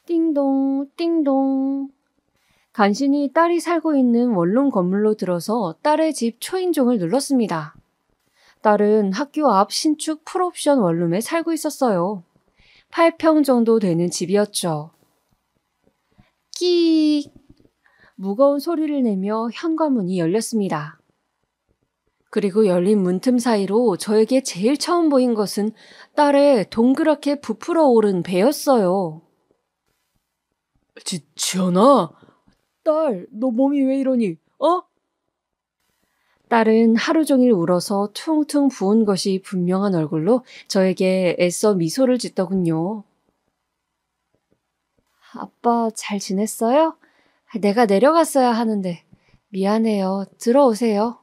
띵동, 띵동. 간신히 딸이 살고 있는 원룸 건물로 들어서 딸의 집 초인종을 눌렀습니다. 딸은 학교 앞 신축 풀옵션 원룸에 살고 있었어요. 8평 정도 되는 집이었죠. 끼익! 무거운 소리를 내며 현관문이 열렸습니다. 그리고 열린 문틈 사이로 저에게 제일 처음 보인 것은 딸의 동그랗게 부풀어 오른 배였어요. 지연아, 딸, 너 몸이 왜 이러니? 딸은 하루 종일 울어서 퉁퉁 부은 것이 분명한 얼굴로 저에게 애써 미소를 짓더군요. 아빠 잘 지냈어요? 내가 내려갔어야 하는데 미안해요. 들어오세요.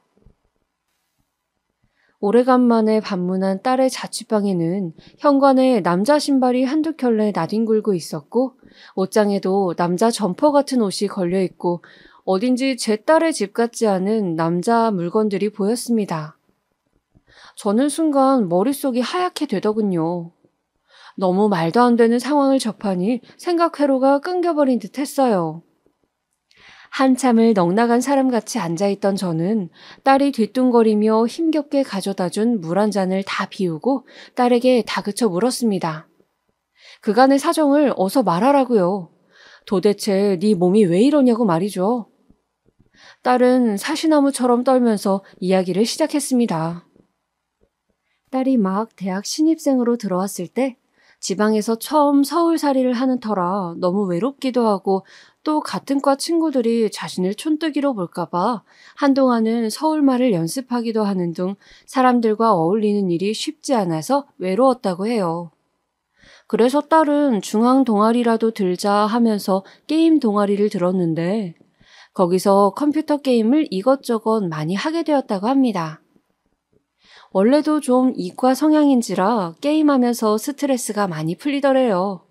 오래간만에 방문한 딸의 자취방에는 현관에 남자 신발이 한두 켤레 나뒹굴고 있었고 옷장에도 남자 점퍼 같은 옷이 걸려있고 어딘지 제 딸의 집 같지 않은 남자 물건들이 보였습니다. 저는 순간 머릿속이 하얗게 되더군요. 너무 말도 안 되는 상황을 접하니 생각 회로가 끊겨버린 듯 했어요. 한참을 넋나간 사람같이 앉아있던 저는 딸이 뒤뚱거리며 힘겹게 가져다준 물 한 잔을 다 비우고 딸에게 다그쳐 물었습니다. 그간의 사정을 어서 말하라고요. 도대체 네 몸이 왜 이러냐고 말이죠. 딸은 사시나무처럼 떨면서 이야기를 시작했습니다. 딸이 막 대학 신입생으로 들어왔을 때 지방에서 처음 서울살이를 하는 터라 너무 외롭기도 하고 또 같은 과 친구들이 자신을 촌뜨기로 볼까봐 한동안은 서울말을 연습하기도 하는 등 사람들과 어울리는 일이 쉽지 않아서 외로웠다고 해요. 그래서 딸은 중앙 동아리라도 들자 하면서 게임 동아리를 들었는데 거기서 컴퓨터 게임을 이것저것 많이 하게 되었다고 합니다. 원래도 좀 이과 성향인지라 게임하면서 스트레스가 많이 풀리더래요.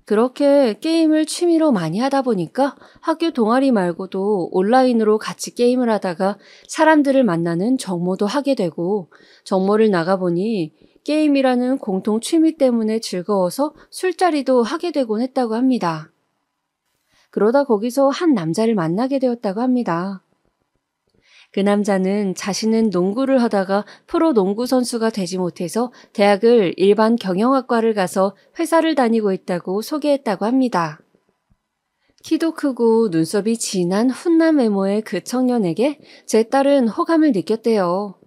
그렇게 게임을 취미로 많이 하다 보니까 학교 동아리 말고도 온라인으로 같이 게임을 하다가 사람들을 만나는 정모도 하게 되고 정모를 나가보니 게임이라는 공통 취미 때문에 즐거워서 술자리도 하게 되곤 했다고 합니다. 그러다 거기서 한 남자를 만나게 되었다고 합니다. 그 남자는 자신은 농구를 하다가 프로 농구 선수가 되지 못해서 대학을 일반 경영학과를 가서 회사를 다니고 있다고 소개했다고 합니다. 키도 크고 눈썹이 진한 훈남 외모의 그 청년에게 제 딸은 호감을 느꼈대요.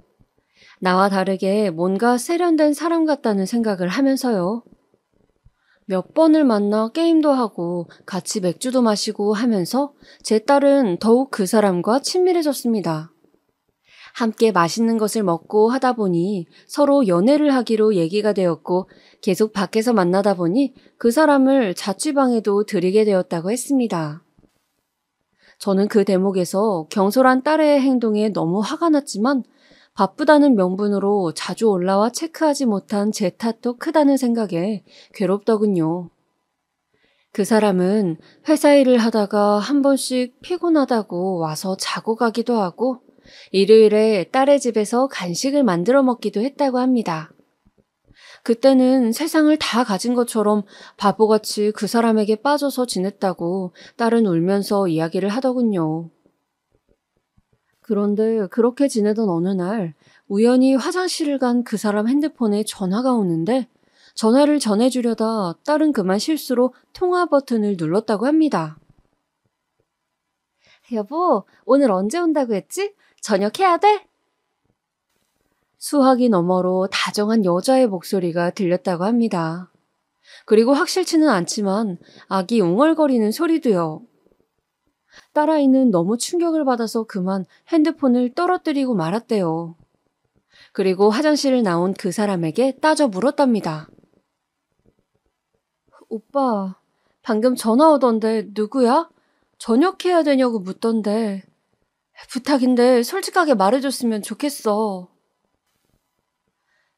나와 다르게 뭔가 세련된 사람 같다는 생각을 하면서요. 몇 번을 만나 게임도 하고 같이 맥주도 마시고 하면서 제 딸은 더욱 그 사람과 친밀해졌습니다. 함께 맛있는 것을 먹고 하다 보니 서로 연애를 하기로 얘기가 되었고 계속 밖에서 만나다 보니 그 사람을 자취방에도 들이게 되었다고 했습니다. 저는 그 대목에서 경솔한 딸의 행동에 너무 화가 났지만 바쁘다는 명분으로 자주 올라와 체크하지 못한 제 탓도 크다는 생각에 괴롭더군요. 그 사람은 회사 일을 하다가 한 번씩 피곤하다고 와서 자고 가기도 하고 일요일에 딸의 집에서 간식을 만들어 먹기도 했다고 합니다. 그때는 세상을 다 가진 것처럼 바보같이 그 사람에게 빠져서 지냈다고 딸은 울면서 이야기를 하더군요. 그런데 그렇게 지내던 어느 날 우연히 화장실을 간 그 사람 핸드폰에 전화가 오는데 전화를 전해주려다 딸은 그만 실수로 통화 버튼을 눌렀다고 합니다. 여보, 오늘 언제 온다고 했지? 저녁 해야 돼? 수화기 너머로 다정한 여자의 목소리가 들렸다고 합니다. 그리고 확실치는 않지만 아기 웅얼거리는 소리도요. 딸아이는 너무 충격을 받아서 그만 핸드폰을 떨어뜨리고 말았대요. 그리고 화장실을 나온 그 사람에게 따져 물었답니다. 오빠, 방금 전화 오던데 누구야? 저녁 해야 되냐고 묻던데. 부탁인데 솔직하게 말해줬으면 좋겠어.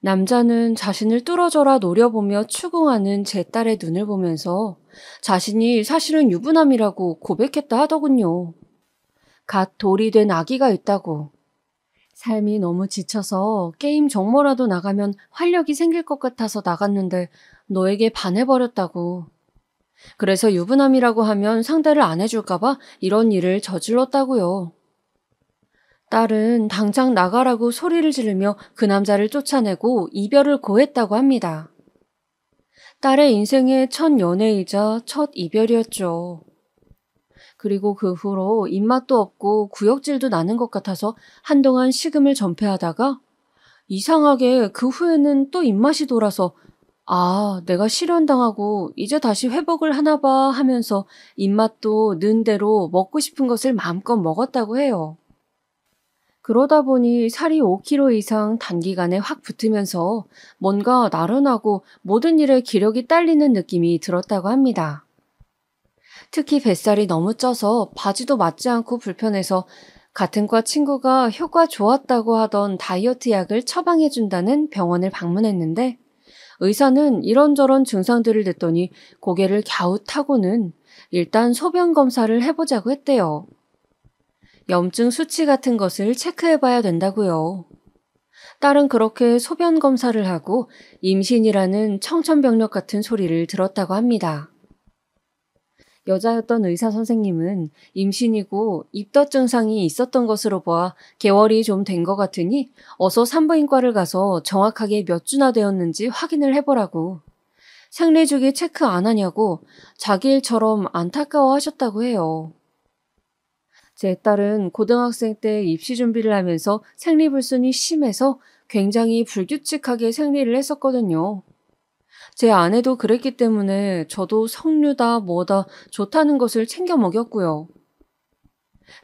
남자는 자신을 뚫어져라 노려보며 추궁하는 제 딸의 눈을 보면서 자신이 사실은 유부남이라고 고백했다 하더군요. 갓 돌이 된 아기가 있다고. 삶이 너무 지쳐서 게임 정모라도 나가면 활력이 생길 것 같아서 나갔는데 너에게 반해버렸다고. 그래서 유부남이라고 하면 상대를 안 해줄까봐 이런 일을 저질렀다고요. 딸은 당장 나가라고 소리를 지르며 그 남자를 쫓아내고 이별을 고했다고 합니다. 딸의 인생의 첫 연애이자 첫 이별이었죠. 그리고 그 후로 입맛도 없고 구역질도 나는 것 같아서 한동안 식음을 전폐하다가 이상하게 그 후에는 또 입맛이 돌아서 내가 실현당하고 이제 다시 회복을 하나 봐 하면서 입맛도 는 대로 먹고 싶은 것을 마음껏 먹었다고 해요. 그러다 보니 살이 5kg 이상 단기간에 확 붙으면서 뭔가 나른하고 모든 일에 기력이 딸리는 느낌이 들었다고 합니다. 특히 뱃살이 너무 쪄서 바지도 맞지 않고 불편해서 같은 과 친구가 효과 좋았다고 하던 다이어트 약을 처방해준다는 병원을 방문했는데 의사는 이런저런 증상들을 듣더니 고개를 갸웃하고는 일단 소변 검사를 해보자고 했대요. 염증 수치 같은 것을 체크해봐야 된다고요. 딸은 그렇게 소변 검사를 하고 임신이라는 청천벽력 같은 소리를 들었다고 합니다. 여자였던 의사 선생님은 임신이고 입덧 증상이 있었던 것으로 보아 개월이 좀 된 것 같으니 어서 산부인과를 가서 정확하게 몇 주나 되었는지 확인을 해보라고. 생리주기 체크 안 하냐고 자기 일처럼 안타까워 하셨다고 해요. 제 딸은 고등학생 때 입시 준비를 하면서 생리불순이 심해서 굉장히 불규칙하게 생리를 했었거든요. 제 아내도 그랬기 때문에 저도 석류다 뭐다 좋다는 것을 챙겨 먹였고요.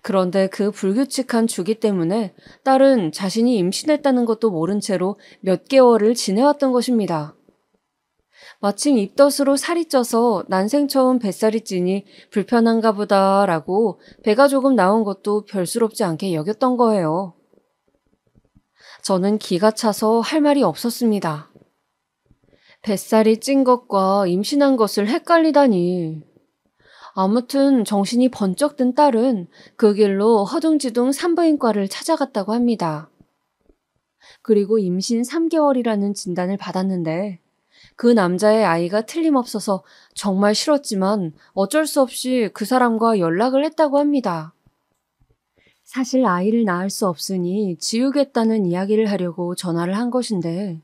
그런데 그 불규칙한 주기 때문에 딸은 자신이 임신했다는 것도 모른 채로 몇 개월을 지내왔던 것입니다. 마침 입덧으로 살이 쪄서 난생 처음 뱃살이 찌니 불편한가 보다라고 배가 조금 나온 것도 별스럽지 않게 여겼던 거예요. 저는 기가 차서 할 말이 없었습니다. 뱃살이 찐 것과 임신한 것을 헷갈리다니. 아무튼 정신이 번쩍 든 딸은 그 길로 허둥지둥 산부인과를 찾아갔다고 합니다. 그리고 임신 3개월이라는 진단을 받았는데 그 남자의 아이가 틀림없어서 정말 싫었지만 어쩔 수 없이 그 사람과 연락을 했다고 합니다. 사실 아이를 낳을 수 없으니 지우겠다는 이야기를 하려고 전화를 한 것인데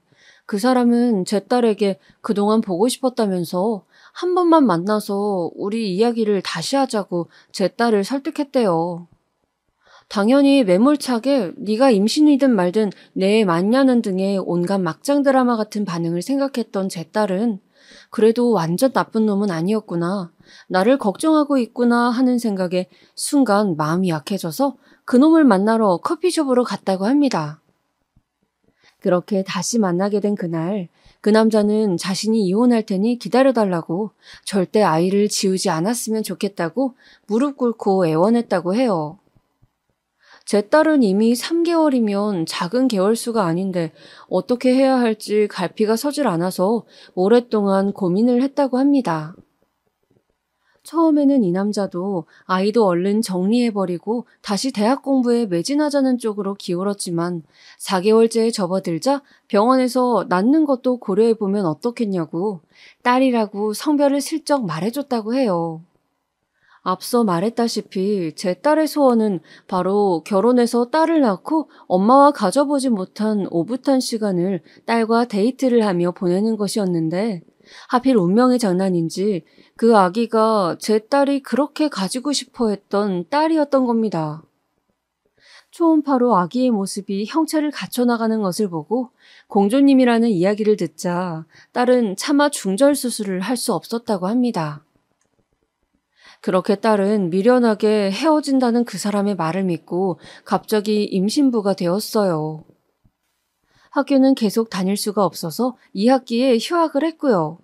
그 사람은 제 딸에게 그동안 보고 싶었다면서 한 번만 만나서 우리 이야기를 다시 하자고 제 딸을 설득했대요. 당연히 매몰차게 네가 임신이든 말든 내에 맞냐는 등의 온갖 막장 드라마 같은 반응을 생각했던 제 딸은 그래도 완전 나쁜 놈은 아니었구나. 나를 걱정하고 있구나 하는 생각에 순간 마음이 약해져서 그놈을 만나러 커피숍으로 갔다고 합니다. 그렇게 다시 만나게 된 그날, 그 남자는 자신이 이혼할 테니 기다려달라고 절대 아이를 지우지 않았으면 좋겠다고 무릎 꿇고 애원했다고 해요. 제 딸은 이미 3개월이면 작은 개월수가 아닌데 어떻게 해야 할지 갈피가 서질 않아서 오랫동안 고민을 했다고 합니다. 처음에는 이 남자도 아이도 얼른 정리해버리고 다시 대학 공부에 매진하자는 쪽으로 기울었지만 4개월째에 접어들자 병원에서 낳는 것도 고려해보면 어떻겠냐고 딸이라고 성별을 슬쩍 말해줬다고 해요. 앞서 말했다시피 제 딸의 소원은 바로 결혼해서 딸을 낳고 엄마와 가져보지 못한 오붓한 시간을 딸과 데이트를 하며 보내는 것이었는데 하필 운명의 장난인지 그 아기가 제 딸이 그렇게 가지고 싶어 했던 딸이었던 겁니다. 초음파로 아기의 모습이 형체를 갖춰나가는 것을 보고 공주님이라는 이야기를 듣자 딸은 차마 중절 수술을 할 수 없었다고 합니다. 그렇게 딸은 미련하게 헤어진다는 그 사람의 말을 믿고 갑자기 임신부가 되었어요. 학교는 계속 다닐 수가 없어서 2학기에 휴학을 했고요.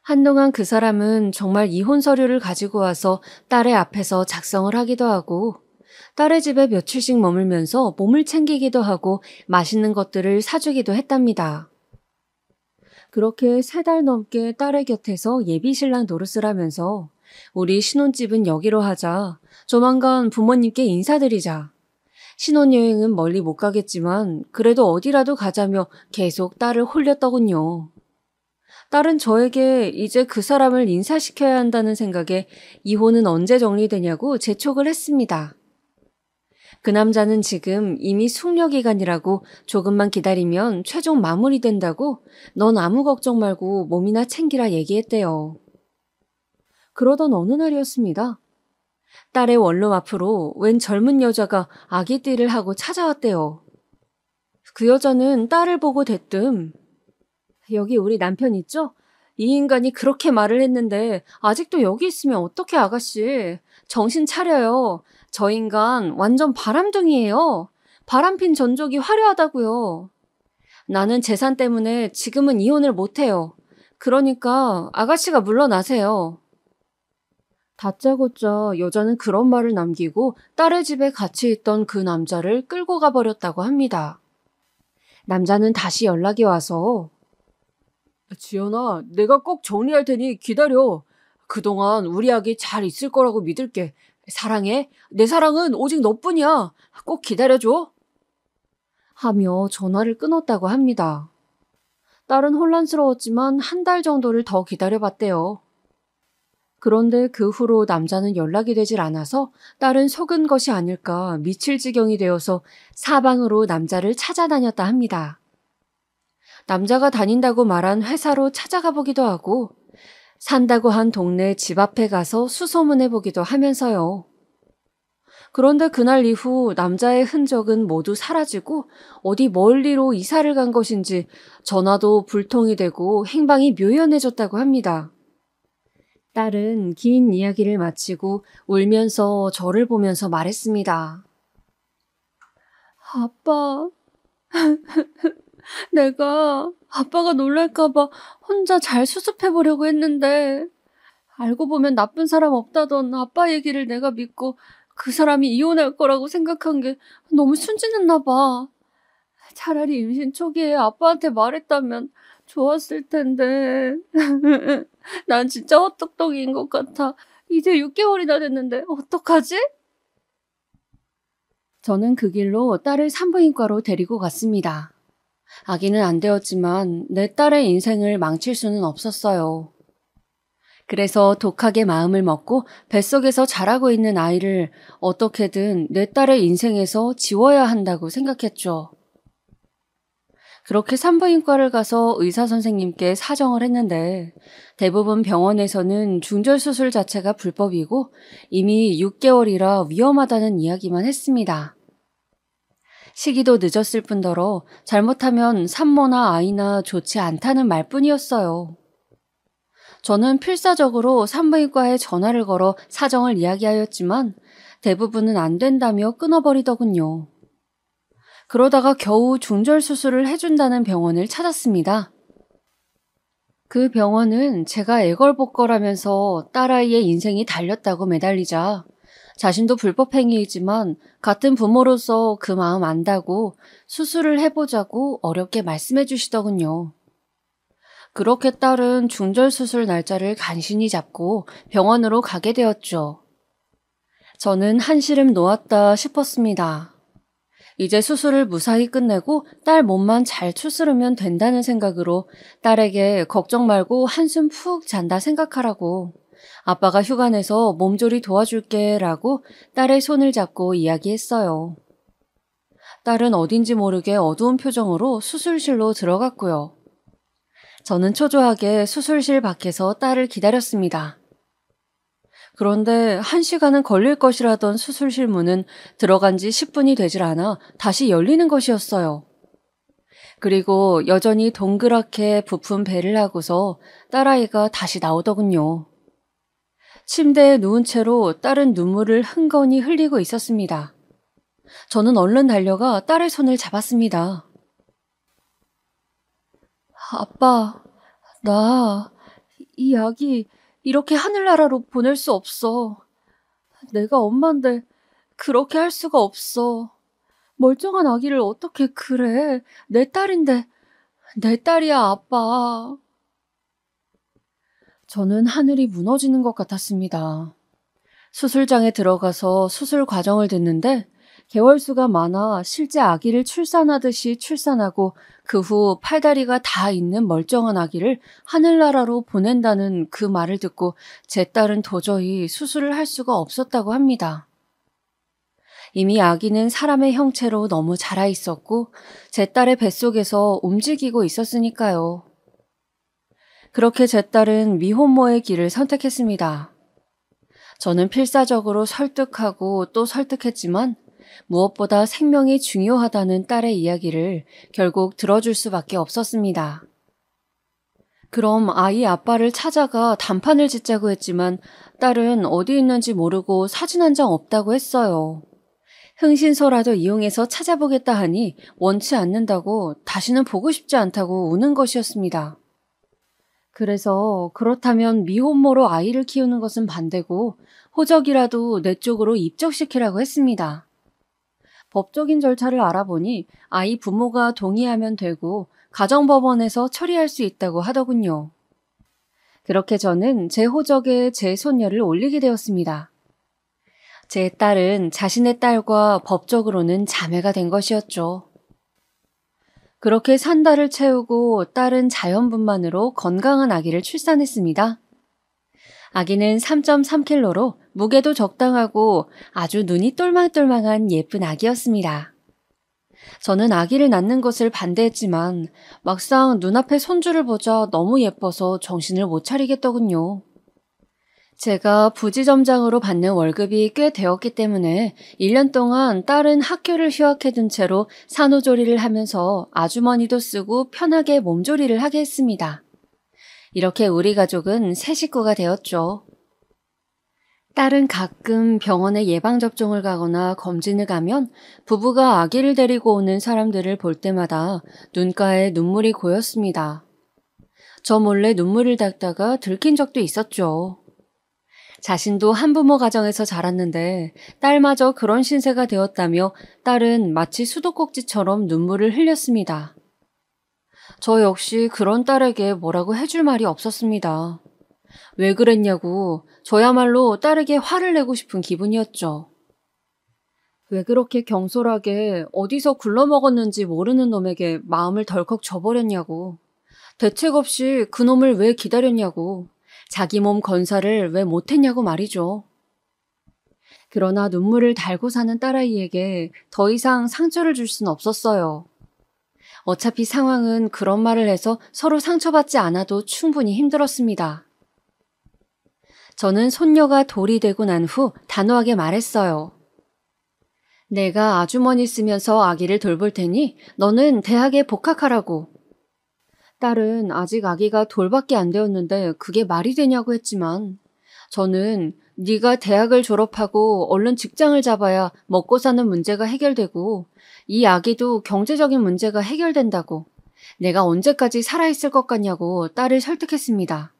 한동안 그 사람은 정말 이혼 서류를 가지고 와서 딸의 앞에서 작성을 하기도 하고 딸의 집에 며칠씩 머물면서 몸을 챙기기도 하고 맛있는 것들을 사주기도 했답니다. 그렇게 3달 넘게 딸의 곁에서 예비신랑 노릇을 하면서 우리 신혼집은 여기로 하자. 조만간 부모님께 인사드리자. 신혼여행은 멀리 못 가겠지만 그래도 어디라도 가자며 계속 딸을 홀렸더군요. 딸은 저에게 이제 그 사람을 인사시켜야 한다는 생각에 이혼은 언제 정리되냐고 재촉을 했습니다. 그 남자는 지금 이미 숙려기간이라고 조금만 기다리면 최종 마무리된다고 넌 아무 걱정 말고 몸이나 챙기라 얘기했대요. 그러던 어느 날이었습니다. 딸의 원룸 앞으로 웬 젊은 여자가 아기띠를 하고 찾아왔대요. 그 여자는 딸을 보고 대뜸 여기 우리 남편 있죠? 이 인간이 그렇게 말을 했는데 아직도 여기 있으면 어떡해 아가씨. 정신 차려요. 저 인간 완전 바람둥이에요. 바람핀 전적이 화려하다고요. 나는 재산 때문에 지금은 이혼을 못해요. 그러니까 아가씨가 물러나세요. 다짜고짜 여자는 그런 말을 남기고 딸의 집에 같이 있던 그 남자를 끌고 가버렸다고 합니다. 남자는 다시 연락이 와서 지연아, 내가 꼭 정리할 테니 기다려. 그동안 우리 아기 잘 있을 거라고 믿을게. 사랑해. 내 사랑은 오직 너뿐이야. 꼭 기다려줘. 하며 전화를 끊었다고 합니다. 딸은 혼란스러웠지만 1달 정도를 더 기다려봤대요. 그런데 그 후로 남자는 연락이 되질 않아서 딸은 속은 것이 아닐까 미칠 지경이 되어서 사방으로 남자를 찾아다녔다 합니다. 남자가 다닌다고 말한 회사로 찾아가 보기도 하고 산다고 한 동네 집 앞에 가서 수소문해 보기도 하면서요. 그런데 그날 이후 남자의 흔적은 모두 사라지고 어디 멀리로 이사를 간 것인지 전화도 불통이 되고 행방이 묘연해졌다고 합니다. 딸은 긴 이야기를 마치고 울면서 저를 보면서 말했습니다. 아빠, 내가 아빠가 놀랄까봐 혼자 잘 수습해보려고 했는데 알고 보면 나쁜 사람 없다던 아빠 얘기를 내가 믿고 그 사람이 이혼할 거라고 생각한 게 너무 순진했나 봐. 차라리 임신 초기에 아빠한테 말했다면 좋았을 텐데. 난 진짜 헛똑똑이인 것 같아. 이제 6개월이나 됐는데 어떡하지? 저는 그 길로 딸을 산부인과로 데리고 갔습니다. 아기는 안 되었지만 내 딸의 인생을 망칠 수는 없었어요. 그래서 독하게 마음을 먹고 뱃속에서 자라고 있는 아이를 어떻게든 내 딸의 인생에서 지워야 한다고 생각했죠. 그렇게 산부인과를 가서 의사 선생님께 사정을 했는데 대부분 병원에서는 중절수술 자체가 불법이고 이미 6개월이라 위험하다는 이야기만 했습니다. 시기도 늦었을 뿐더러 잘못하면 산모나 아이나 좋지 않다는 말뿐이었어요. 저는 필사적으로 산부인과에 전화를 걸어 사정을 이야기하였지만 대부분은 안 된다며 끊어버리더군요. 그러다가 겨우 중절수술을 해준다는 병원을 찾았습니다. 그 병원은 제가 애걸복걸하면서 딸아이의 인생이 달렸다고 매달리자 자신도 불법행위이지만 같은 부모로서 그 마음 안다고 수술을 해보자고 어렵게 말씀해 주시더군요. 그렇게 딸은 중절 수술 날짜를 간신히 잡고 병원으로 가게 되었죠. 저는 한시름 놓았다 싶었습니다. 이제 수술을 무사히 끝내고 딸 몸만 잘 추스르면 된다는 생각으로 딸에게 걱정 말고 한숨 푹 잔다 생각하라고, 아빠가 휴가 내서 몸조리 도와줄게 라고 딸의 손을 잡고 이야기했어요. 딸은 어딘지 모르게 어두운 표정으로 수술실로 들어갔고요. 저는 초조하게 수술실 밖에서 딸을 기다렸습니다. 그런데 1시간은 걸릴 것이라던 수술실 문은 들어간 지 10분이 되질 않아 다시 열리는 것이었어요. 그리고 여전히 동그랗게 부푼 배를 하고서 딸아이가 다시 나오더군요. 침대에 누운 채로 딸은 눈물을 흥건히 흘리고 있었습니다. 저는 얼른 달려가 딸의 손을 잡았습니다. 아빠, 나 이 아기 이렇게 하늘나라로 보낼 수 없어. 내가 엄마인데 그렇게 할 수가 없어. 멀쩡한 아기를 어떻게 그래. 내 딸인데. 내 딸이야, 아빠. 저는 하늘이 무너지는 것 같았습니다. 수술장에 들어가서 수술 과정을 듣는데 개월수가 많아 실제 아기를 출산하듯이 출산하고 그 후 팔다리가 다 있는 멀쩡한 아기를 하늘나라로 보낸다는 그 말을 듣고 제 딸은 도저히 수술을 할 수가 없었다고 합니다. 이미 아기는 사람의 형체로 너무 자라 있었고 제 딸의 뱃속에서 움직이고 있었으니까요. 그렇게 제 딸은 미혼모의 길을 선택했습니다. 저는 필사적으로 설득하고 또 설득했지만 무엇보다 생명이 중요하다는 딸의 이야기를 결국 들어줄 수밖에 없었습니다. 그럼 아이 아빠를 찾아가 단판을 짓자고 했지만 딸은 어디 있는지 모르고 사진 한 장 없다고 했어요. 흥신소라도 이용해서 찾아보겠다 하니 원치 않는다고, 다시는 보고 싶지 않다고 우는 것이었습니다. 그래서 그렇다면 미혼모로 아이를 키우는 것은 반대고 호적이라도 내 쪽으로 입적시키라고 했습니다. 법적인 절차를 알아보니 아이 부모가 동의하면 되고 가정법원에서 처리할 수 있다고 하더군요. 그렇게 저는 제 호적에 제 손녀를 올리게 되었습니다. 제 딸은 자신의 딸과 법적으로는 자매가 된 것이었죠. 그렇게 3달을 채우고 딸은 자연분만으로 건강한 아기를 출산했습니다. 아기는 3.3kg로 무게도 적당하고 아주 눈이 똘망똘망한 예쁜 아기였습니다. 저는 아기를 낳는 것을 반대했지만 막상 눈앞에 손주를 보자 너무 예뻐서 정신을 못 차리겠더군요. 제가 부지점장으로 받는 월급이 꽤 되었기 때문에 1년 동안 딸은 학교를 휴학해둔 채로 산후조리를 하면서 아주머니도 쓰고 편하게 몸조리를 하게 했습니다. 이렇게 우리 가족은 새 식구가 되었죠. 딸은 가끔 병원에 예방접종을 가거나 검진을 가면 부부가 아기를 데리고 오는 사람들을 볼 때마다 눈가에 눈물이 고였습니다. 저 몰래 눈물을 닦다가 들킨 적도 있었죠. 자신도 한부모 가정에서 자랐는데 딸마저 그런 신세가 되었다며 딸은 마치 수도꼭지처럼 눈물을 흘렸습니다. 저 역시 그런 딸에게 뭐라고 해줄 말이 없었습니다. 왜 그랬냐고 저야말로 딸에게 화를 내고 싶은 기분이었죠. 왜 그렇게 경솔하게 어디서 굴러먹었는지 모르는 놈에게 마음을 덜컥 줘버렸냐고. 대책 없이 그놈을 왜 기다렸냐고. 자기 몸 건사를 왜 못했냐고 말이죠. 그러나 눈물을 달고 사는 딸아이에게 더 이상 상처를 줄 수는 없었어요. 어차피 상황은 그런 말을 해서 서로 상처받지 않아도 충분히 힘들었습니다. 저는 손녀가 돌이 되고 난 후 단호하게 말했어요. 내가 아주머니 쓰면서 아기를 돌볼 테니 너는 대학에 복학하라고. 딸은 아직 아기가 돌밖에 안 되었는데 그게 말이 되냐고 했지만 저는 네가 대학을 졸업하고 얼른 직장을 잡아야 먹고 사는 문제가 해결되고 이 아기도 경제적인 문제가 해결된다고, 내가 언제까지 살아있을 것 같냐고 딸을 설득했습니다.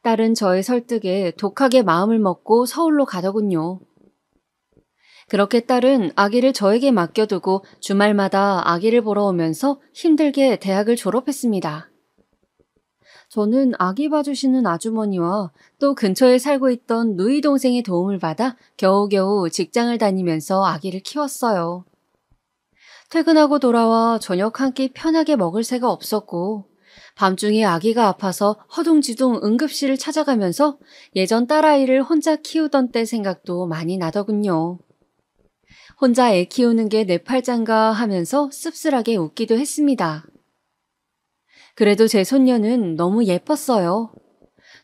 딸은 저의 설득에 독하게 마음을 먹고 서울로 가더군요. 그렇게 딸은 아기를 저에게 맡겨두고 주말마다 아기를 보러 오면서 힘들게 대학을 졸업했습니다. 저는 아기 봐주시는 아주머니와 또 근처에 살고 있던 누이 동생의 도움을 받아 겨우겨우 직장을 다니면서 아기를 키웠어요. 퇴근하고 돌아와 저녁 한 끼 편하게 먹을 새가 없었고 밤중에 아기가 아파서 허둥지둥 응급실을 찾아가면서 예전 딸아이를 혼자 키우던 때 생각도 많이 나더군요. 혼자 애 키우는 게 내 팔짱가 하면서 씁쓸하게 웃기도 했습니다. 그래도 제 손녀는 너무 예뻤어요.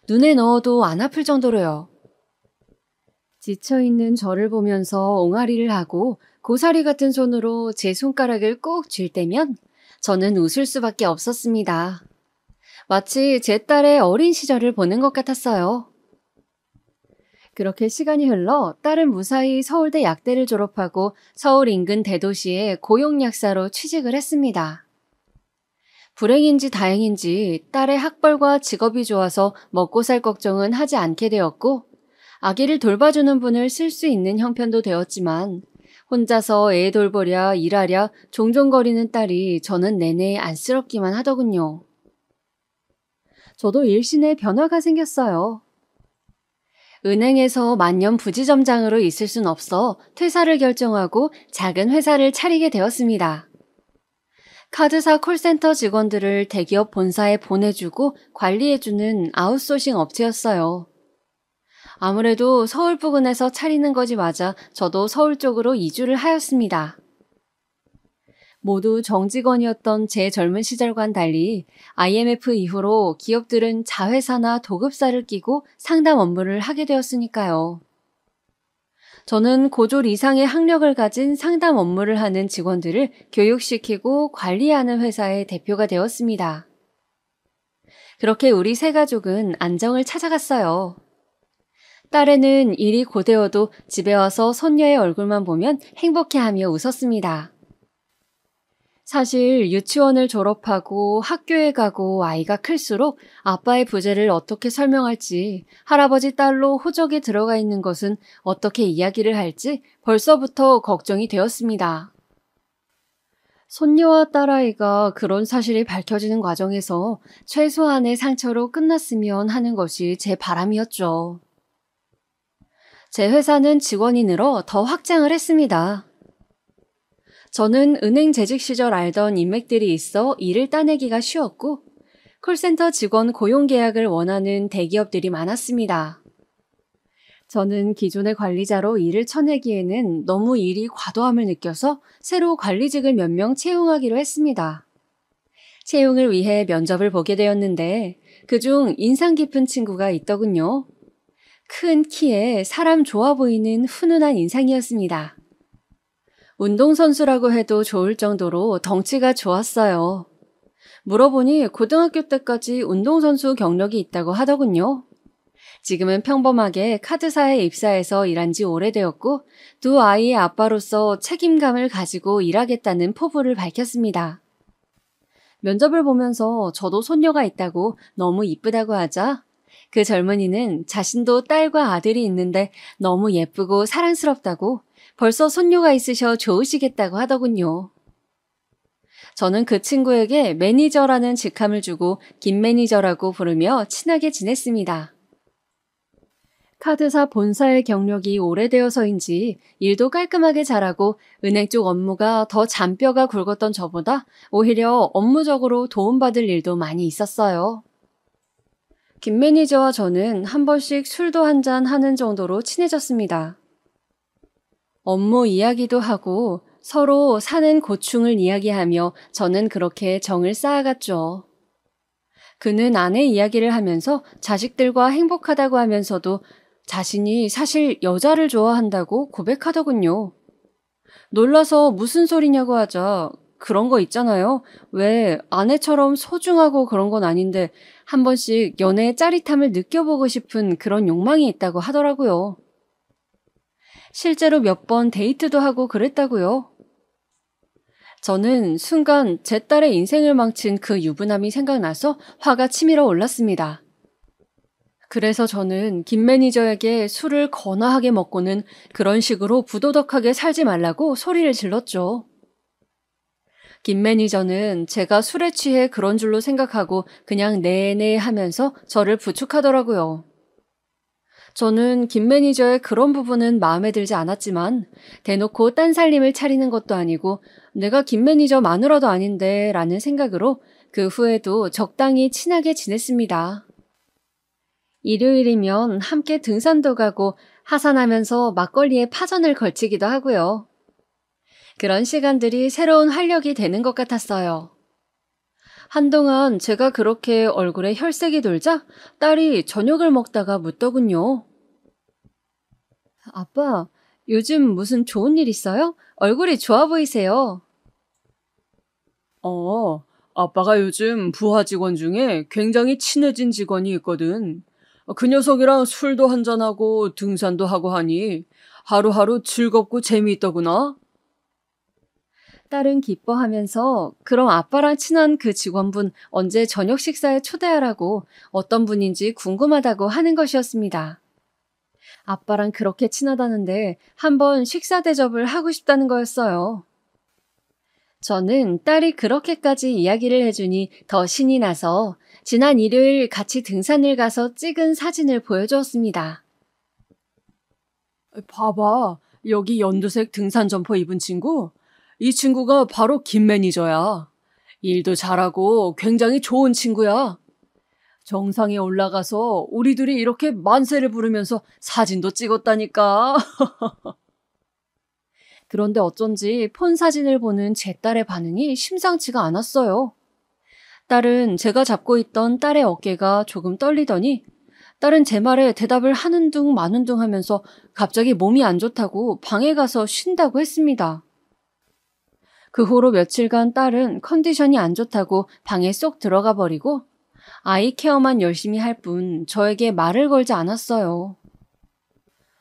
눈에 넣어도 안 아플 정도로요. 지쳐있는 저를 보면서 옹알이를 하고 고사리 같은 손으로 제 손가락을 꾹 쥘 때면 저는 웃을 수밖에 없었습니다. 마치 제 딸의 어린 시절을 보는 것 같았어요. 그렇게 시간이 흘러 딸은 무사히 서울대 약대를 졸업하고 서울 인근 대도시의 고용약사로 취직을 했습니다. 불행인지 다행인지 딸의 학벌과 직업이 좋아서 먹고 살 걱정은 하지 않게 되었고 아기를 돌봐주는 분을 쓸 수 있는 형편도 되었지만 혼자서 애 돌보랴 일하랴 종종거리는 딸이 저는 내내 안쓰럽기만 하더군요. 저도 일신에 변화가 생겼어요. 은행에서 만년 부지점장으로 있을 순 없어 퇴사를 결정하고 작은 회사를 차리게 되었습니다. 카드사 콜센터 직원들을 대기업 본사에 보내주고 관리해주는 아웃소싱 업체였어요. 아무래도 서울 부근에서 차리는 것이 맞아 저도 서울 쪽으로 이주를 하였습니다. 모두 정직원이었던 제 젊은 시절과는 달리 IMF 이후로 기업들은 자회사나 도급사를 끼고 상담 업무를 하게 되었으니까요. 저는 고졸 이상의 학력을 가진 상담 업무를 하는 직원들을 교육시키고 관리하는 회사의 대표가 되었습니다. 그렇게 우리 세 가족은 안정을 찾아갔어요. 딸애는 일이 고되어도 집에 와서 손녀의 얼굴만 보면 행복해하며 웃었습니다. 사실 유치원을 졸업하고 학교에 가고 아이가 클수록 아빠의 부재를 어떻게 설명할지, 할아버지 딸로 호적에 들어가 있는 것은 어떻게 이야기를 할지 벌써부터 걱정이 되었습니다. 손녀와 딸아이가 그런 사실이 밝혀지는 과정에서 최소한의 상처로 끝났으면 하는 것이 제 바람이었죠. 제 회사는 직원이 늘어 더 확장을 했습니다. 저는 은행 재직 시절 알던 인맥들이 있어 일을 따내기가 쉬웠고 콜센터 직원 고용 계약을 원하는 대기업들이 많았습니다. 저는 기존의 관리자로 일을 쳐내기에는 너무 일이 과도함을 느껴서 새로 관리직을 몇 명 채용하기로 했습니다. 채용을 위해 면접을 보게 되었는데 그중 인상 깊은 친구가 있더군요. 큰 키에 사람 좋아 보이는 훈훈한 인상이었습니다. 운동선수라고 해도 좋을 정도로 덩치가 좋았어요. 물어보니 고등학교 때까지 운동선수 경력이 있다고 하더군요. 지금은 평범하게 카드사에 입사해서 일한 지 오래되었고 두 아이의 아빠로서 책임감을 가지고 일하겠다는 포부를 밝혔습니다. 면접을 보면서 저도 손녀가 있다고 너무 이쁘다고 하자 그 젊은이는 자신도 딸과 아들이 있는데 너무 예쁘고 사랑스럽다고 벌써 손녀가 있으셔 좋으시겠다고 하더군요. 저는 그 친구에게 매니저라는 직함을 주고 김 매니저라고 부르며 친하게 지냈습니다. 카드사 본사의 경력이 오래되어서인지 일도 깔끔하게 잘하고 은행 쪽 업무가 더 잔뼈가 굵었던 저보다 오히려 업무적으로 도움받을 일도 많이 있었어요. 김 매니저와 저는 한 번씩 술도 한잔 하는 정도로 친해졌습니다. 업무 이야기도 하고 서로 사는 고충을 이야기하며 저는 그렇게 정을 쌓아갔죠. 그는 아내 이야기를 하면서 자식들과 행복하다고 하면서도 자신이 사실 여자를 좋아한다고 고백하더군요. 놀라서 무슨 소리냐고 하자 그런 거 있잖아요. 왜 아내처럼 소중하고 그런 건 아닌데 한 번씩 연애의 짜릿함을 느껴보고 싶은 그런 욕망이 있다고 하더라고요. 실제로 몇 번 데이트도 하고 그랬다고요. 저는 순간 제 딸의 인생을 망친 그 유부남이 생각나서 화가 치밀어 올랐습니다. 그래서 저는 김 매니저에게 술을 거나하게 먹고는 그런 식으로 부도덕하게 살지 말라고 소리를 질렀죠. 김 매니저는 제가 술에 취해 그런 줄로 생각하고 그냥 네네 하면서 저를 부축하더라고요. 저는 김 매니저의 그런 부분은 마음에 들지 않았지만 대놓고 딴 살림을 차리는 것도 아니고 내가 김 매니저 마누라도 아닌데 라는 생각으로 그 후에도 적당히 친하게 지냈습니다. 일요일이면 함께 등산도 가고 하산하면서 막걸리에 파전을 걸치기도 하고요. 그런 시간들이 새로운 활력이 되는 것 같았어요. 한동안 제가 그렇게 얼굴에 혈색이 돌자 딸이 저녁을 먹다가 묻더군요. 아빠, 요즘 무슨 좋은 일 있어요? 얼굴이 좋아 보이세요. 아빠가 요즘 부하 직원 중에 굉장히 친해진 직원이 있거든. 그 녀석이랑 술도 한잔하고 등산도 하고 하니 하루하루 즐겁고 재미있더구나. 딸은 기뻐하면서 그럼 아빠랑 친한 그 직원분 언제 저녁 식사에 초대하라고 어떤 분인지 궁금하다고 하는 것이었습니다. 아빠랑 그렇게 친하다는데 한번 식사 대접을 하고 싶다는 거였어요. 저는 딸이 그렇게까지 이야기를 해주니 더 신이 나서 지난 일요일 같이 등산을 가서 찍은 사진을 보여주었습니다. 봐봐, 여기 연두색 등산 점퍼 입은 친구? 이 친구가 바로 김 매니저야. 일도 잘하고 굉장히 좋은 친구야. 정상에 올라가서 우리 둘이 이렇게 만세를 부르면서 사진도 찍었다니까. 그런데 어쩐지 폰 사진을 보는 제 딸의 반응이 심상치가 않았어요. 딸은 제가 잡고 있던 딸의 어깨가 조금 떨리더니 딸은 제 말에 대답을 하는 둥 마는 둥 하면서 갑자기 몸이 안 좋다고 방에 가서 쉰다고 했습니다. 그 후로 며칠간 딸은 컨디션이 안 좋다고 방에 쏙 들어가 버리고 아이 케어만 열심히 할 뿐 저에게 말을 걸지 않았어요.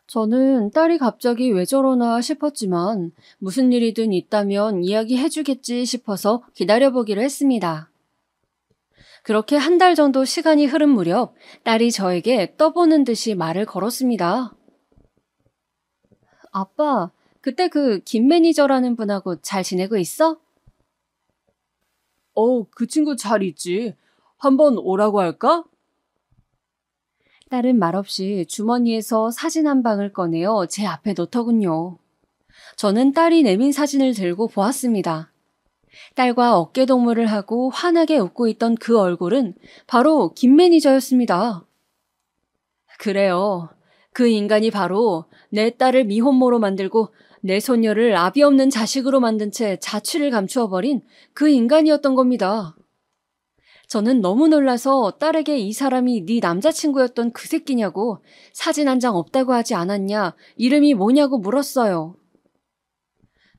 저는 딸이 갑자기 왜 저러나 싶었지만 무슨 일이든 있다면 이야기해주겠지 싶어서 기다려보기로 했습니다. 그렇게 한 달 정도 시간이 흐른 무렵 딸이 저에게 떠보는 듯이 말을 걸었습니다. 아빠, 그때 그 김 매니저라는 분하고 잘 지내고 있어? 그 친구 잘 있지. 한번 오라고 할까? 딸은 말없이 주머니에서 사진 한 방을 꺼내어 제 앞에 놓더군요. 저는 딸이 내민 사진을 들고 보았습니다. 딸과 어깨동무를 하고 환하게 웃고 있던 그 얼굴은 바로 김 매니저였습니다. 그래요. 그 인간이 바로 내 딸을 미혼모로 만들고 내 손녀를 아비 없는 자식으로 만든 채 자취를 감추어버린 그 인간이었던 겁니다. 저는 너무 놀라서 딸에게 이 사람이 네 남자친구였던 그 새끼냐고 사진 한 장 없다고 하지 않았냐, 이름이 뭐냐고 물었어요.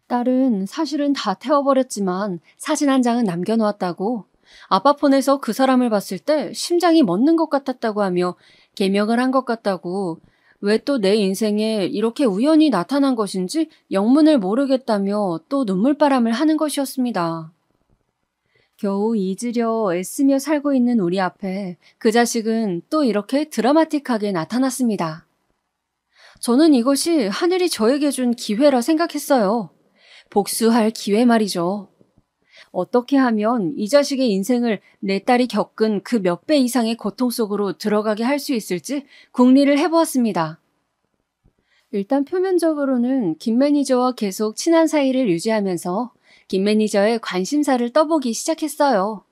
딸은 사실은 다 태워버렸지만 사진 한 장은 남겨놓았다고 아빠 폰에서 그 사람을 봤을 때 심장이 멎는 것 같았다고 하며 개명을 한 것 같다고 왜 또 내 인생에 이렇게 우연히 나타난 것인지 영문을 모르겠다며 또 눈물바람을 하는 것이었습니다. 겨우 잊으려 애쓰며 살고 있는 우리 앞에 그 자식은 또 이렇게 드라마틱하게 나타났습니다. 저는 이것이 하늘이 저에게 준 기회라 생각했어요. 복수할 기회 말이죠. 어떻게 하면 이 자식의 인생을 내 딸이 겪은 그 몇 배 이상의 고통 속으로 들어가게 할 수 있을지 궁리를 해보았습니다. 일단 표면적으로는 김 매니저와 계속 친한 사이를 유지하면서 김 매니저의 관심사를 떠보기 시작했어요.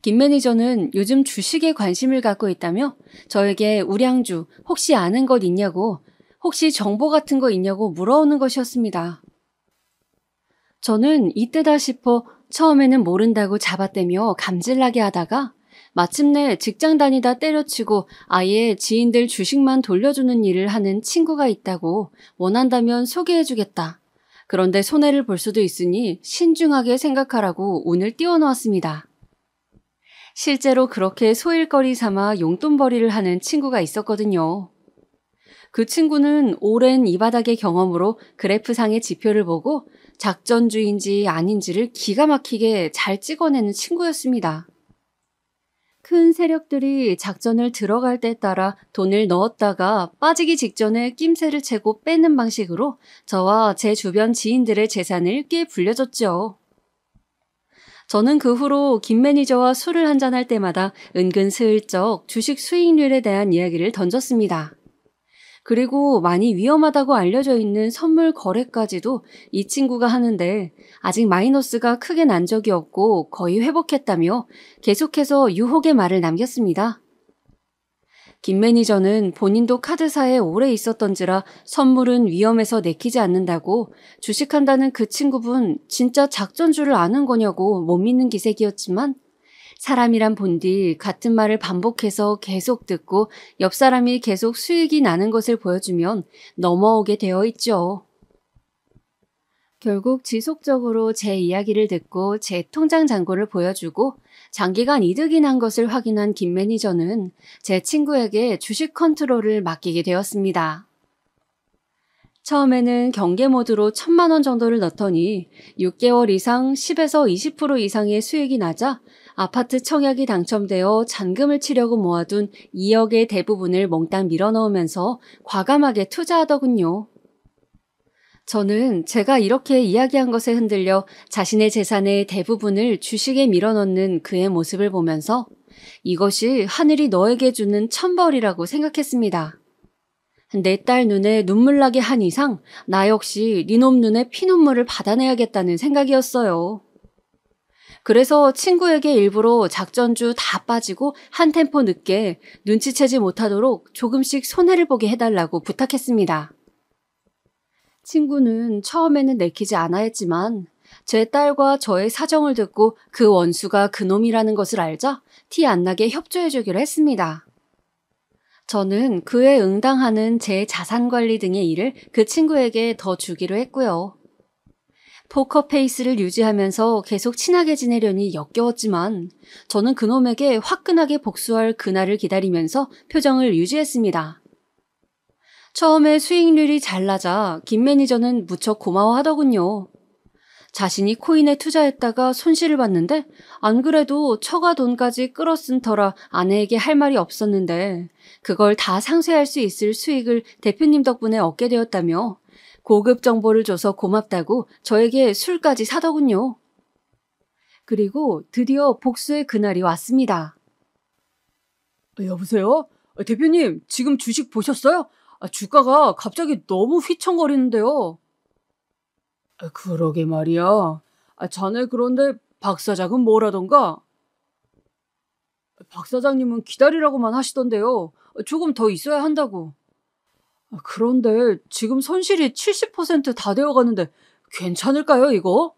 김 매니저는 요즘 주식에 관심을 갖고 있다며 저에게 우량주 혹시 아는 것 있냐고, 혹시 정보 같은 거 있냐고 물어오는 것이었습니다. 저는 이때다 싶어 처음에는 모른다고 잡아떼며 감질나게 하다가 마침내 직장 다니다 때려치고 아예 지인들 주식만 돌려주는 일을 하는 친구가 있다고 원한다면 소개해주겠다. 그런데 손해를 볼 수도 있으니 신중하게 생각하라고 운을 띄워놓았습니다. 실제로 그렇게 소일거리 삼아 용돈벌이를 하는 친구가 있었거든요. 그 친구는 오랜 이 바닥의 경험으로 그래프상의 지표를 보고 작전주의인지 아닌지를 기가 막히게 잘 찍어내는 친구였습니다. 큰 세력들이 작전을 들어갈 때 따라 돈을 넣었다가 빠지기 직전에 낌새를 채고 빼는 방식으로 저와 제 주변 지인들의 재산을 꽤 불려줬죠. 저는 그 후로 김 매니저와 술을 한잔할 때마다 은근슬쩍 주식 수익률에 대한 이야기를 던졌습니다. 그리고 많이 위험하다고 알려져 있는 선물 거래까지도 이 친구가 하는데 아직 마이너스가 크게 난 적이 없고 거의 회복했다며 계속해서 유혹의 말을 남겼습니다. 김 매니저는 본인도 카드사에 오래 있었던지라 선물은 위험해서 내키지 않는다고 주식한다는 그 친구분 진짜 작전줄을 아는 거냐고 못 믿는 기색이었지만 사람이란 본디 같은 말을 반복해서 계속 듣고 옆 사람이 계속 수익이 나는 것을 보여주면 넘어오게 되어 있죠. 결국 지속적으로 제 이야기를 듣고 제 통장 잔고를 보여주고 장기간 이득이 난 것을 확인한 김 매니저는 제 친구에게 주식 컨트롤을 맡기게 되었습니다. 처음에는 경계 모드로 1,000만 원 정도를 넣더니 6개월 이상 10에서 20% 이상의 수익이 나자 아파트 청약이 당첨되어 잔금을 치려고 모아둔 2억의 대부분을 몽땅 밀어넣으면서 과감하게 투자하더군요. 저는 제가 이렇게 이야기한 것에 흔들려 자신의 재산의 대부분을 주식에 밀어넣는 그의 모습을 보면서 이것이 하늘이 너에게 주는 천벌이라고 생각했습니다. 내 딸 눈에 눈물 나게 한 이상 나 역시 니놈 눈에 피눈물을 받아내야겠다는 생각이었어요. 그래서 친구에게 일부러 작전주 다 빠지고 한 템포 늦게 눈치채지 못하도록 조금씩 손해를 보게 해달라고 부탁했습니다. 친구는 처음에는 내키지 않아 했지만 제 딸과 저의 사정을 듣고 그 원수가 그놈이라는 것을 알자 티 안 나게 협조해주기로 했습니다. 저는 그에 응당하는 제 자산관리 등의 일을 그 친구에게 더 주기로 했고요. 포커페이스를 유지하면서 계속 친하게 지내려니 역겨웠지만 저는 그놈에게 화끈하게 복수할 그날을 기다리면서 표정을 유지했습니다. 처음에 수익률이 잘 나자 김 매니저는 무척 고마워하더군요. 자신이 코인에 투자했다가 손실을 봤는데 안 그래도 처가 돈까지 끌어쓴 터라 아내에게 할 말이 없었는데 그걸 다 상쇄할 수 있을 수익을 대표님 덕분에 얻게 되었다며 고급 정보를 줘서 고맙다고 저에게 술까지 사더군요. 그리고 드디어 복수의 그날이 왔습니다. 여보세요? 대표님, 지금 주식 보셨어요? 주가가 갑자기 너무 휘청거리는데요. 그러게 말이야. 자네 그런데 박 사장은 뭐라던가? 박 사장님은 기다리라고만 하시던데요. 조금 더 있어야 한다고. 그런데 지금 손실이 70% 다 되어가는데 괜찮을까요, 이거?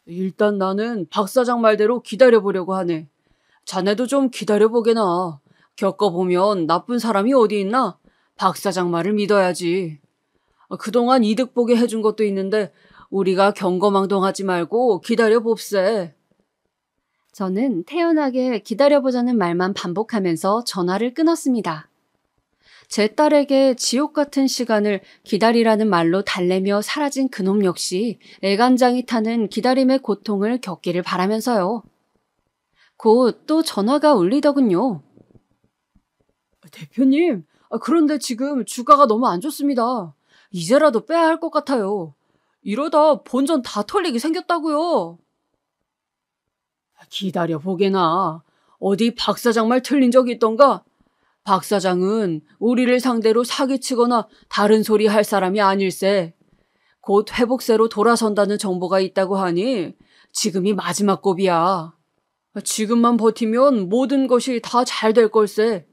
일단 나는 박 사장 말대로 기다려보려고 하네. 자네도 좀 기다려보게나. 겪어보면 나쁜 사람이 어디 있나? 박 사장 말을 믿어야지. 그동안 이득 보게 해준 것도 있는데 우리가 경거망동하지 말고 기다려봅세. 저는 태연하게 기다려보자는 말만 반복하면서 전화를 끊었습니다. 제 딸에게 지옥 같은 시간을 기다리라는 말로 달래며 사라진 그놈 역시 애간장이 타는 기다림의 고통을 겪기를 바라면서요. 곧 또 전화가 울리더군요. 대표님, 그런데 지금 주가가 너무 안 좋습니다. 이제라도 빼야 할 것 같아요. 이러다 본전 다 털리게 생겼다고요. 기다려보게나. 어디 박 사장 말 틀린 적이 있던가? 박 사장은 우리를 상대로 사기치거나 다른 소리 할 사람이 아닐세. 곧 회복세로 돌아선다는 정보가 있다고 하니 지금이 마지막 고비야. 지금만 버티면 모든 것이 다 잘 될 걸세.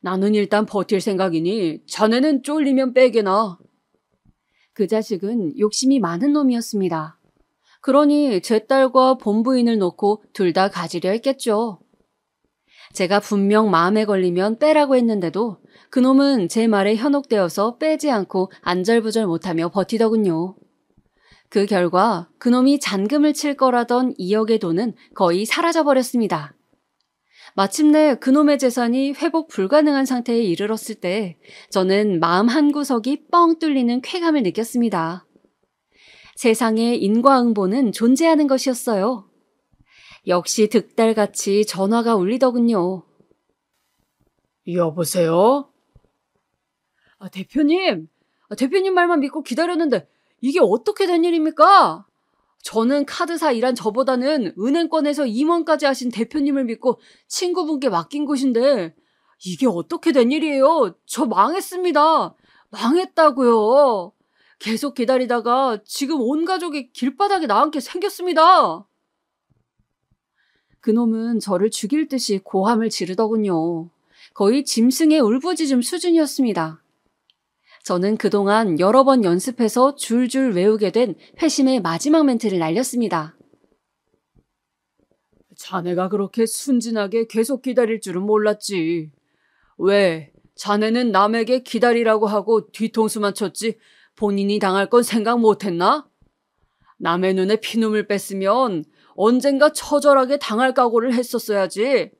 나는 일단 버틸 생각이니 자네는 쫄리면 빼게나. 그 자식은 욕심이 많은 놈이었습니다. 그러니 제 딸과 본부인을 놓고 둘 다 가지려 했겠죠. 제가 분명 마음에 걸리면 빼라고 했는데도 그놈은 제 말에 현혹되어서 빼지 않고 안절부절 못하며 버티더군요. 그 결과 그놈이 잔금을 칠 거라던 2억의 돈은 거의 사라져버렸습니다. 마침내 그놈의 재산이 회복 불가능한 상태에 이르렀을 때 저는 마음 한구석이 뻥 뚫리는 쾌감을 느꼈습니다. 세상에 인과응보는 존재하는 것이었어요. 역시 득달같이 전화가 울리더군요. 여보세요? 대표님 말만 믿고 기다렸는데 이게 어떻게 된 일입니까? 저는 카드사 일한 저보다는 은행권에서 임원까지 하신 대표님을 믿고 친구분께 맡긴 곳인데 이게 어떻게 된 일이에요? 저 망했습니다. 망했다고요. 계속 기다리다가 지금 온 가족이 길바닥에 나앉게 생겼습니다. 그놈은 저를 죽일 듯이 고함을 지르더군요. 거의 짐승의 울부짖음 수준이었습니다. 저는 그동안 여러 번 연습해서 줄줄 외우게 된 회심의 마지막 멘트를 날렸습니다. 자네가 그렇게 순진하게 계속 기다릴 줄은 몰랐지. 왜? 자네는 남에게 기다리라고 하고 뒤통수만 쳤지 본인이 당할 건 생각 못했나? 남의 눈에 피눈물 뺐으면 언젠가 처절하게 당할 각오를 했었어야지.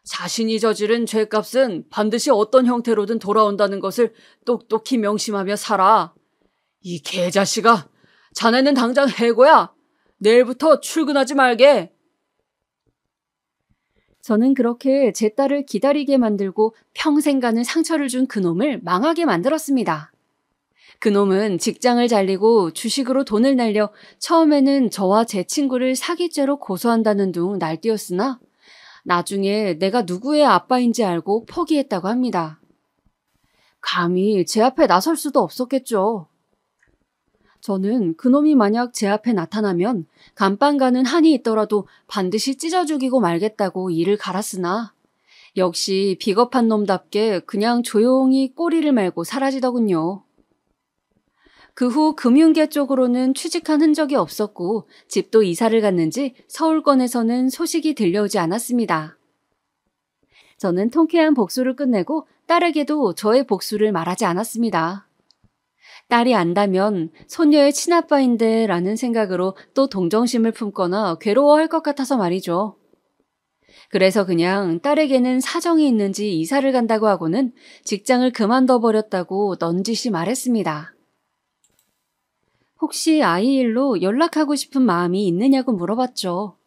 자신이 저지른 죄값은 반드시 어떤 형태로든 돌아온다는 것을 똑똑히 명심하며 살아. 이 개자식아, 자네는 당장 해고야. 내일부터 출근하지 말게. 저는 그렇게 제 딸을 기다리게 만들고 평생 가는 상처를 준 그놈을 망하게 만들었습니다. 그놈은 직장을 잘리고 주식으로 돈을 날려 처음에는 저와 제 친구를 사기죄로 고소한다는 둥 날뛰었으나 나중에 내가 누구의 아빠인지 알고 포기했다고 합니다. 감히 제 앞에 나설 수도 없었겠죠. 저는 그놈이 만약 제 앞에 나타나면 감방 가는 한이 있더라도 반드시 찢어 죽이고 말겠다고 이를 갈았으나 역시 비겁한 놈답게 그냥 조용히 꼬리를 말고 사라지더군요. 그 후 금융계 쪽으로는 취직한 흔적이 없었고 집도 이사를 갔는지 서울권에서는 소식이 들려오지 않았습니다. 저는 통쾌한 복수를 끝내고 딸에게도 저의 복수를 말하지 않았습니다. 딸이 안다면 손녀의 친아빠인데 라는 생각으로 또 동정심을 품거나 괴로워할 것 같아서 말이죠. 그래서 그냥 딸에게는 사정이 있는지 이사를 간다고 하고는 직장을 그만둬버렸다고 넌지시 말했습니다. 혹시 아이 일로 연락하고 싶은 마음이 있느냐고 물어봤죠.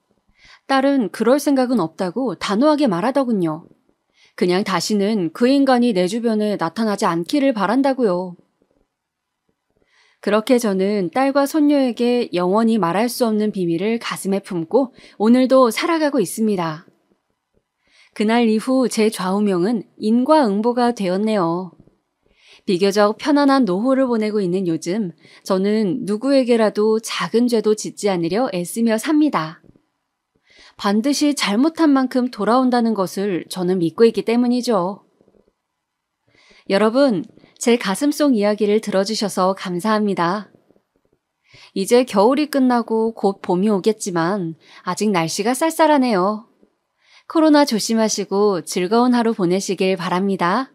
딸은 그럴 생각은 없다고 단호하게 말하더군요. 그냥 다시는 그 인간이 내 주변에 나타나지 않기를 바란다고요. 그렇게 저는 딸과 손녀에게 영원히 말할 수 없는 비밀을 가슴에 품고 오늘도 살아가고 있습니다. 그날 이후 제 좌우명은 인과응보가 되었네요. 비교적 편안한 노후를 보내고 있는 요즘 저는 누구에게라도 작은 죄도 짓지 않으려 애쓰며 삽니다. 반드시 잘못한 만큼 돌아온다는 것을 저는 믿고 있기 때문이죠. 여러분, 제 가슴속 이야기를 들어주셔서 감사합니다. 이제 겨울이 끝나고 곧 봄이 오겠지만 아직 날씨가 쌀쌀하네요. 코로나 조심하시고 즐거운 하루 보내시길 바랍니다.